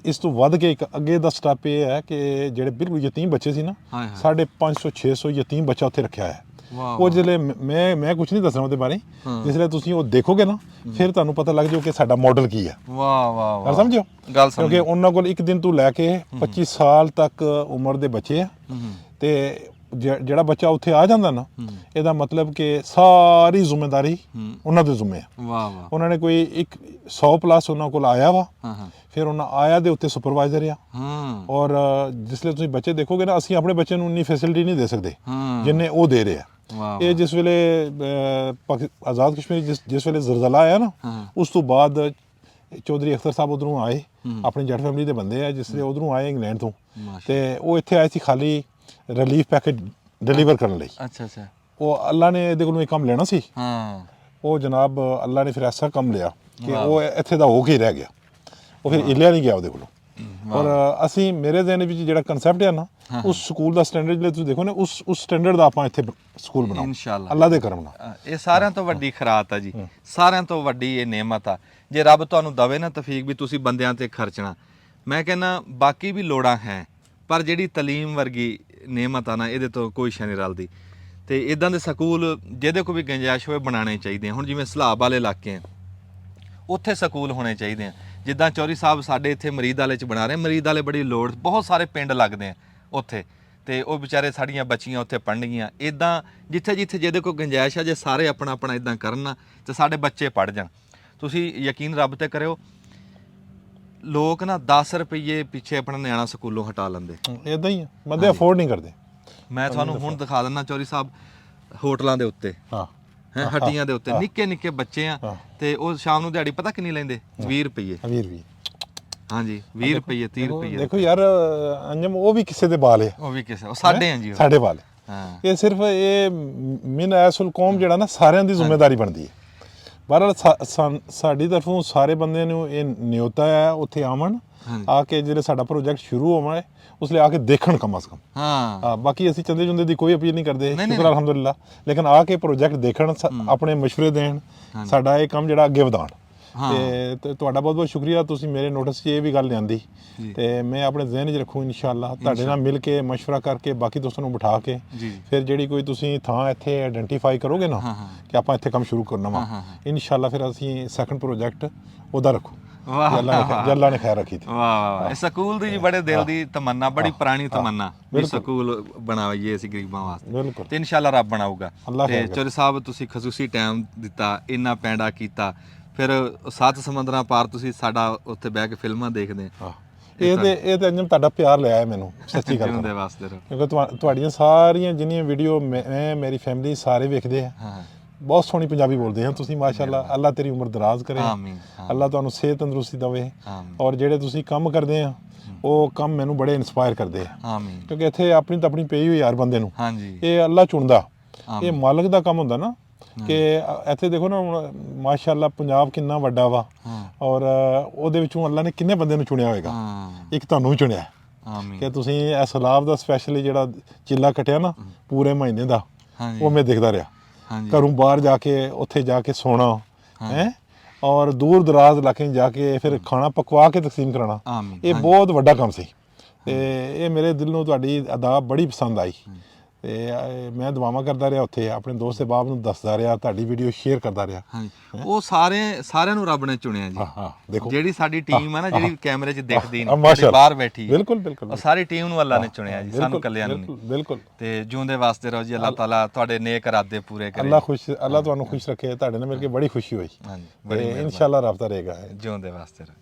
ਇਸ ਤੋਂ ਵੱਧ ਕੇ ਇੱਕ ਅੱਗੇ ਦਾ ਸਟੈਪ ਇਹ ਹੈ ਕਿ ਜਿਹੜੇ ਬਿਲਕੁਲ ਯਤੀਮ ਬੱਚੇ ਸੀ ਨਾ 550 600 ਯਤੀਮ ਬੱਚਾ ਉੱਥੇ ਰੱਖਿਆ ਹੈ। ਉਹ ਜਿਹੜੇ ਮੈਂ ਕੁਝ ਨਹੀਂ ਦੱਸਣਾ ਉਹਦੇ ਬਾਰੇ, ਜਿਸਲੇ ਤੁਸੀਂ ਉਹ ਦੇਖੋਗੇ ਨਾ ਫਿਰ ਤੁਹਾਨੂੰ ਪਤਾ ਲੱਗ ਜਾਓ ਕਿ ਸਾਡਾ ਮਾਡਲ ਕੀ ਹੈ। ਵਾਹ ਵਾਹ ਵਾਹ ਸਮਝਿਓ ਗੱਲ ਸਮਝ ਕਿਉਂਕਿ ਉਹਨਾਂ ਕੋਲ ਇੱਕ ਦਿਨ ਤੋਂ ਲੈ ਕੇ 25 ਸਾਲ ਤੱਕ ਉਮਰ ਦੇ ਬੱਚੇ ਆ ਤੇ ਜਿਹੜਾ ਬੱਚਾ ਉੱਥੇ ਆ ਜਾਂਦਾ ਨਾ ਇਹਦਾ ਮਤਲਬ ਕਿ ਸਾਰੀ ਜ਼ਿੰਮੇਵਾਰੀ ਉਹਨਾਂ ਦੇ ਜ਼ਿੰਮੇ ਆ। ਵਾਹ ਵਾਹ ਉਹਨਾਂ ਨੇ ਕੋਈ 100 ਪਲੱਸ ਉਹਨਾਂ ਕੋਲ ਆਇਆ ਵਾ, ਫਿਰ ਉਹਨਾਂ ਆਇਆ ਦੇ ਉੱਤੇ ਸੁਪਰਵਾਈਜ਼ਰ ਆ ਔਰ ਜਿਸਲੇ ਤੁਸੀਂ ਬੱਚੇ ਦੇਖੋਗੇ ਨਾ ਅਸੀਂ ਆਪਣੇ ਬੱਚੇ ਨੂੰ ਇੰਨੀ ਫੈਸਿਲਿਟੀ ਨਹੀਂ ਦੇ ਸਕਦੇ ਜਿੰਨੇ ਉਹ ਦੇ ਰਹੇ ਆ। ਇਹ ਜਿਸ ਵੇਲੇ ਆਜ਼ਾਦ ਕਸ਼ਮੀਰ ਜਿਸ ਵੇਲੇ ਜ਼ਲਜ਼ਲਾ ਆਇਆ ਨਾ ਉਸ ਤੋਂ ਬਾਅਦ ਚੌਧਰੀ ਅਖਤਰ ਸਾਹਿਬ ਉਧਰੋਂ ਆਏ, ਆਪਣੀ ਜੱਟ ਫੈਮਿਲੀ ਦੇ ਬੰਦੇ ਆ ਜਿਸਲੇ ਉਧਰੋਂ ਆਏ ਇੰਗਲੈਂਡ ਤੋਂ ਤੇ ਉਹ ਇੱਥੇ ਆਏ ਸੀ ਖਾਲੀ ਰਿਲੀਫ ਪੈਕੇਜ ਡਿਲੀਵਰ ਕਰਨ ਲਈ। ਅੱਛਾ ਅੱਛਾ ਉਹ ਅੱਲਾ ਨੇ ਇਹਦੇ ਕੋਲੋਂ ਇਹ ਕੰਮ ਲੈਣਾ ਸੀ, ਉਹ ਜਨਾਬ ਅੱਲਾ ਨੇ ਫਿਰ ਐਸਾ ਕੰਮ ਲਿਆ ਕਿ ਉਹ ਇੱਥੇ ਦਾ ਹੋ ਕੇ ਹੀ ਰਹਿ ਗਿਆ, ਉਹ ਫਿਰ ਹਿੱਲਿਆ ਨਹੀਂ ਗਿਆ ਉਹਦੇ ਕੋਲੋਂ। ਔਰ ਅਸੀਂ ਮੇਰੇ ਜ਼ਿਹਨ ਵਿੱਚ ਜਿਹੜਾ ਕਨਸੈਪਟ ਹੈ ਨਾ ਉਸ ਸਕੂਲ ਦਾ ਸਟੈਂਡਰਡ ਜਿਹੜੇ ਤੁਸੀਂ ਦੇਖੋ ਨਾ ਉਸ ਸਟੈਂਡਰਡ ਦਾ ਆਪਾਂ ਇੱਥੇ ਸਕੂਲ ਬਣਾਓ ਇਨਸ਼ਾਅੱਲਾ ਅੱਲਾ ਦੇ ਕਰਮ ਨਾਲ। ਇਹ ਸਾਰਿਆਂ ਤੋਂ ਵੱਡੀ ਖਰਾਤ ਆ ਜੀ, ਸਾਰਿਆਂ ਤੋਂ ਵੱਡੀ ਇਹ ਨੇਮਤ ਆ ਜੇ ਰੱਬ ਤੁਹਾਨੂੰ ਦਵੇ ਨਾ ਤੌਫੀਕ ਵੀ ਤੁਸੀਂ ਬੰਦਿਆਂ ਤੇ ਖਰਚਣਾ। ਮੈਂ ਕਹਿੰਦਾ ਬਾਕੀ ਵੀ ਲੋੜਾਂ ਹੈ ਪਰ ਜਿਹੜੀ ਤਾਲੀਮ ਵਰਗੀ ਨੇਮਤ ਆ ਨਾ ਇਹਦੇ ਤੋਂ ਕੋਈ ਸ਼ੈ ਨਹੀਂ ਰਲਦੀ। ਤੇ ਇਦਾਂ ਦੇ ਸਕੂਲ ਜਿਹਦੇ ਕੋਲ ਵੀ ਗੁੰਜਾਇਸ਼ ਹੋਵੇ ਬਣਾਉਣੇ ਚਾਹੀਦੇ ਆ। ਹੁਣ ਜਿਵੇਂ ਸਲਾਬ ਵਾਲੇ ਇਲਾਕੇ ਆ ਉੱਥੇ ਸਕੂਲ ਹੋਣੇ ਚਾਹੀਦੇ ਆ, ਜਿੱਦਾਂ ਚੌਧਰੀ ਸਾਹਿਬ ਸਾਡੇ ਇੱਥੇ ਮਰੀਦ ਵਾਲੇ 'ਚ ਬਣਾ ਰਹੇ, ਮਰੀਦ ਵਾਲੇ ਬੜੀ ਲੋੜ, ਬਹੁਤ ਸਾਰੇ ਪਿੰਡ ਲੱਗਦੇ ਆ ਉੱਥੇ ਤੇ ਉਹ ਵਿਚਾਰੇ ਸਾਡੀਆਂ ਬੱਚੀਆਂ ਉੱਥੇ ਪੜ੍ਹਨਗੀਆਂ। ਇਦਾਂ ਜਿੱਥੇ ਜਿੱਥੇ ਜਿਹਦੇ ਕੋਲ ਗੁੰਜਾਇਸ਼ ਆ ਜੇ ਸਾਰੇ ਆਪਣਾ ਆਪਣਾ ਇਦਾਂ ਕਰਨ ਨਾ ਤੇ ਸਾਡੇ ਬੱਚੇ ਪੜ੍ਹ ਜਾਣ। ਤੁਸੀਂ ਯਕੀਨ ਰੱਬ ਤੇ ਕਰਿਓ ਲੋਕ ਨਾ 10 ਰੁਪਏ ਪਿੱਛੇ ਆਪਣਾ ਨਿਆਣਾ ਸਕੂਲੋਂ ਹਟਾ ਲੈਂਦੇ, ਇਦਾਂ ਹੀ ਆ ਬੰਦੇ ਅਫੋਰਡ ਨਹੀਂ ਕਰਦੇ। ਮੈਂ ਤੁਹਾਨੂੰ ਹੁਣ ਦਿਖਾ ਦਿੰਦਾ ਚੌਧਰੀ ਸਾਹਿਬ ਹੋਟਲਾਂ ਦੇ ਉੱਤੇ ਹਾਂ ਹੱਟੀਆਂ ਦੇ ਉੱਤੇ ਨਿੱਕੇ ਨਿੱਕੇ ਬੱਚੇ ਆ ਤੇ ਉਹ ਸ਼ਾਮ ਨੂੰ ਦਿਹਾੜੀ ਪਤਾ ਕਿੰਨੀ ਲੈਂਦੇ 20 ਰੁਪਏ। 20 ਰੁਪਏ ਹਾਂਜੀ 20 ਰੁਪਏ 30 ਰੁਪਏ। ਦੇਖੋ ਯਾਰ ਅੰਜਮ ਉਹ ਵੀ ਕਿਸੇ ਦੇ ਬਾਲ ਆ, ਉਹ ਵੀ ਕਿਸੇ ਉਹ ਸਾਡੇ ਆ ਜੀ ਉਹ। ਸਾਡੇ ਬਾਲ ਹਾਂ ਇਹ ਸਿਰਫ ਇਹ ਮਿਨ ਐਸੁਲ ਕੌਮ ਜਿਹੜਾ ਨਾ ਸਾਰਿਆਂ ਦੀ ਜ਼ਿੰਮੇਵਾਰੀ ਬਣਦੀ ਹੈ। ਬਹਰਹਾਲ ਸਾਡੀ ਤਰਫੋਂ ਸਾਰੇ ਬੰਦਿਆਂ ਨੂੰ ਇਹ ਨਿਯੋਤਾ ਹੈ ਉੱਥੇ ਆਵਣ ਆ ਕੇ ਜਿਹੜੇ ਸਾਡਾ ਪ੍ਰੋਜੈਕਟ ਸ਼ੁਰੂ ਹੋਣਾ ਹੈ ਉਸ ਲਈ ਆ ਕੇ ਦੇਖਣ ਕਮ ਅਸ ਕਮ। ਹਾਂ ਬਾਕੀ ਅਸੀਂ ਚੰਦੇ ਚੁੰਦੇ ਦੀ ਕੋਈ ਅਪੀਲ ਨਹੀਂ ਕਰਦੇ ਸ਼ੁਕਰ ਅਲਹਮਦੁਲਿਲਾ, ਲੇਕਿਨ ਆ ਕੇ ਪ੍ਰੋਜੈਕਟ ਦੇਖਣ ਆਪਣੇ ਮਸ਼ਵਰੇ ਦੇਣ ਸਾਡਾ ਇਹ ਕੰਮ ਜਿਹੜਾ ਅੱਗੇ ਵਧਾਉਣ। ਤੇ ਤੁਹਾਡਾ ਬਹੁਤ ਬਹੁਤ ਸ਼ੁਕਰੀਆ, ਤੁਸੀਂ ਮੇਰੇ ਨੋਟਿਸ 'ਚ ਇਹ ਵੀ ਗੱਲ ਲਿਆਂਦੀ ਤੇ ਮੈਂ ਆਪਣੇ ਜ਼ਿਹਨ 'ਚ ਰੱਖੂ ਇਨਸ਼ਾਅੱਲਾ ਤੁਹਾਡੇ ਨਾਲ ਮਿਲ ਕੇ ਮਸ਼ਵਰਾ ਕਰਕੇ ਬਾਕੀ ਦੋਸਤਾਂ ਨੂੰ ਬਿਠਾ ਕੇ ਫਿਰ ਜਿਹੜੀ ਕੋਈ ਤੁਸੀਂ ਥਾਂ ਇੱਥੇ ਆਇਡੈਂਟੀਫਾਈ ਕਰੋਗੇ ਨਾ ਕਿ ਆਪਾਂ ਇੱਥੇ ਕੰਮ ਸ਼ੁਰੂ ਕਰਨਾ ਵਾ ਇਨਸ਼ਾਅੱਲਾ ਫਿਰ ਅਸੀਂ ਸੈਕੰਡ ਪ੍ਰੋਜੈਕਟ ਉਹਦਾ ਰੱਖੋ। ਵਾਹ ਅੱਲਾ ਨੇ ਖੈਰ ਰੱਖੀ। ਵਾਹ ਵਾਹ ਇਸ ਸਕੂਲ ਦੀ ਬੜੇ ਦਿਲ ਦੀ ਤਮੰਨਾ, ਬੜੀ ਪੁਰਾਣੀ ਤਮੰਨਾ ਵੀ ਸਕੂਲ ਬਣਾਈਏ ਅਸੀਂ ਗਰੀਬਾਂ ਵਾਸਤੇ ਤੇ ਇਨਸ਼ਾਅੱਲਾ ਰੱਬ ਬਣਾਊਗਾ। ਤੇ ਚੌਧਰੀ ਸਾਹਿਬ ਤੁਸੀਂ ਖਸੂਸੀ ਟਾਈਮ ਦਿੱਤਾ, ਇੰਨਾ ਪੈਂਡਾ ਕੀਤਾ, ਫਿਰ 7 ਸਮੁੰਦਰਾਂ ਪਾਰ ਤੁਸੀਂ ਸਾਡਾ ਉੱਥੇ ਬਹਿ ਕੇ ਫਿਲਮਾਂ ਦੇਖਦੇ ਆ। ਇਹ ਤੇ ਅੰਜਮ ਤੁਹਾਡਾ ਪਿਆਰ ਲਿਆ ਹੈ ਮੈਨੂੰ ਸੱਚੀ ਗੱਲ ਦੇ ਵਾਸਤੇ ਕਿਉਂਕਿ ਤੁਹਾਡੀਆਂ ਸਾਰੀਆਂ ਜਿੰਨੀਆਂ ਵੀਡੀਓ ਮੈਂ ਮੇਰੀ ਫੈਮਿਲੀ ਸਾਰੇ ਵੇਖਦੇ ਆ। ਬਹੁਤ ਸੋਹਣੀ ਪੰਜਾਬੀ ਬੋਲਦੇ ਆ ਤੁਸੀਂ ਮਾਸ਼ਾਅੱਲਾ। ਅੱਲਾ ਤੇਰੀ ਉਮਰ ਦਰਾਜ਼ ਕਰੇ, ਅੱਲਾ ਤੁਹਾਨੂੰ ਸਿਹਤ ਤੰਦਰੁਸਤੀ ਦੇਵੇ ਔਰ ਜਿਹੜੇ ਤੁਸੀਂ ਕੰਮ ਕਰਦੇ ਆ ਉਹ ਕੰਮ ਮੈਨੂੰ ਬੜੇ ਇਨਸਪਾਇਰ ਕਰਦੇ ਆ ਕਿਉਂਕਿ ਇੱਥੇ ਆਪਣੀ ਤਾਂ ਆਪਣੀ ਪਈ ਹੋਈ ਯਾਰ ਬੰਦੇ ਨੂੰ ਇਹ ਅੱਲਾ ਚੁਣਦਾ, ਇਹ ਮਾਲਕ ਦਾ ਕੰਮ ਹੁੰਦਾ ਨਾ ਕਿ ਇੱਥੇ ਦੇਖੋ ਨਾ ਹੁਣ ਮਾਸ਼ਾਅੱਲਾ ਪੰਜਾਬ ਕਿੰਨਾ ਵੱਡਾ ਵਾ ਔਰ ਉਹਦੇ ਵਿੱਚੋਂ ਅੱਲਾ ਨੇ ਕਿੰਨੇ ਬੰਦੇ ਨੂੰ ਚੁਣਿਆ ਹੋਏਗਾ, ਇੱਕ ਤੁਹਾਨੂੰ ਵੀ ਚੁਣਿਆ ਕਿ ਤੁਸੀਂ ਇਹ ਸਲਾਬ ਦਾ ਸਪੈਸ਼ਲੀ ਜਿਹੜਾ ਚਿੱਲਾ ਕੱਟਿਆ ਨਾ ਪੂਰੇ ਮਹੀਨੇ ਦਾ ਉਹ ਮੈਂ ਦੇਖਦਾ ਰਿਹਾ ਘਰੋਂ ਬਾਹਰ ਜਾ ਕੇ ਉੱਥੇ ਜਾ ਕੇ ਸੋਣਾ ਹੈ ਔਰ ਦੂਰ ਦਰਾਜ਼ ਇਲਾਕੇ ਜਾ ਕੇ ਫਿਰ ਖਾਣਾ ਪਕਵਾ ਕੇ ਤਕਸੀਮ ਕਰਾਉਣਾ, ਇਹ ਬਹੁਤ ਵੱਡਾ ਕੰਮ ਸੀ ਤੇ ਇਹ ਮੇਰੇ ਦਿਲ ਨੂੰ ਤੁਹਾਡੀ ਅਦਾ ਬੜੀ ਪਸੰਦ ਆਈ ਤੇ ਮੈਂ ਦੁਆਵਾਂ ਕਰਦਾ ਰਿਹਾ ਉੱਥੇ ਆਪਣੇ ਦੋਸਤ ਬਾਬ ਨੂੰ ਦੱਸਦਾ ਰਿਹਾ, ਤੁਹਾਡੀ ਵੀਡੀਓ ਸ਼ੇਅਰ ਕਰਦਾ ਰਿਹਾ। ਉਹ ਸਾਰਿਆਂ ਨੂੰ ਰੱਬ ਨੇ ਚੁਣਿਆ ਜੀ। ਦੇਖੋ ਜਿਹੜੀ ਸਾਡੀ ਟੀਮ ਹੈ ਨਾ ਜਿਹੜੀ ਕੈਮਰੇ 'ਚ ਦਿਖਦੀ ਨਹੀਂ ਬਾਹਰ ਬੈਠੀ ਬਿਲਕੁਲ ਸਾਰੀ ਟੀਮ ਨੂੰ ਅੱਲਾ ਨੇ ਚੁਣਿਆ ਜੀ, ਸਾਨੂੰ ਇਕੱਲਿਆਂ ਨੂੰ ਨਹੀਂ। ਬਿਲਕੁਲ ਤੇ ਜਿਉਂਦੇ ਵਾਸਤੇ ਰਹੋ ਜੀ, ਅੱਲਾਹ ਤਾਲਾ ਤੁਹਾਡੇ ਨੇਕ ਇਰਾਦੇ ਪੂਰੇ ਕਰੇ। ਅੱਲਾ ਤੁਹਾਨੂੰ ਖੁਸ਼ ਰੱਖੇ, ਤੁਹਾਡੇ ਨਾਲ ਮਿਲ ਕੇ ਬੜੀ ਖੁਸ਼ੀ ਹੋਈ ਤੇ ਇਨਸ਼ਾਅੱਲਾ ਰਾਬਤਾ ਰਹੇਗਾ। ਜਿਉਂਦੇ ਵਾਸਤੇ ਰਹੋ।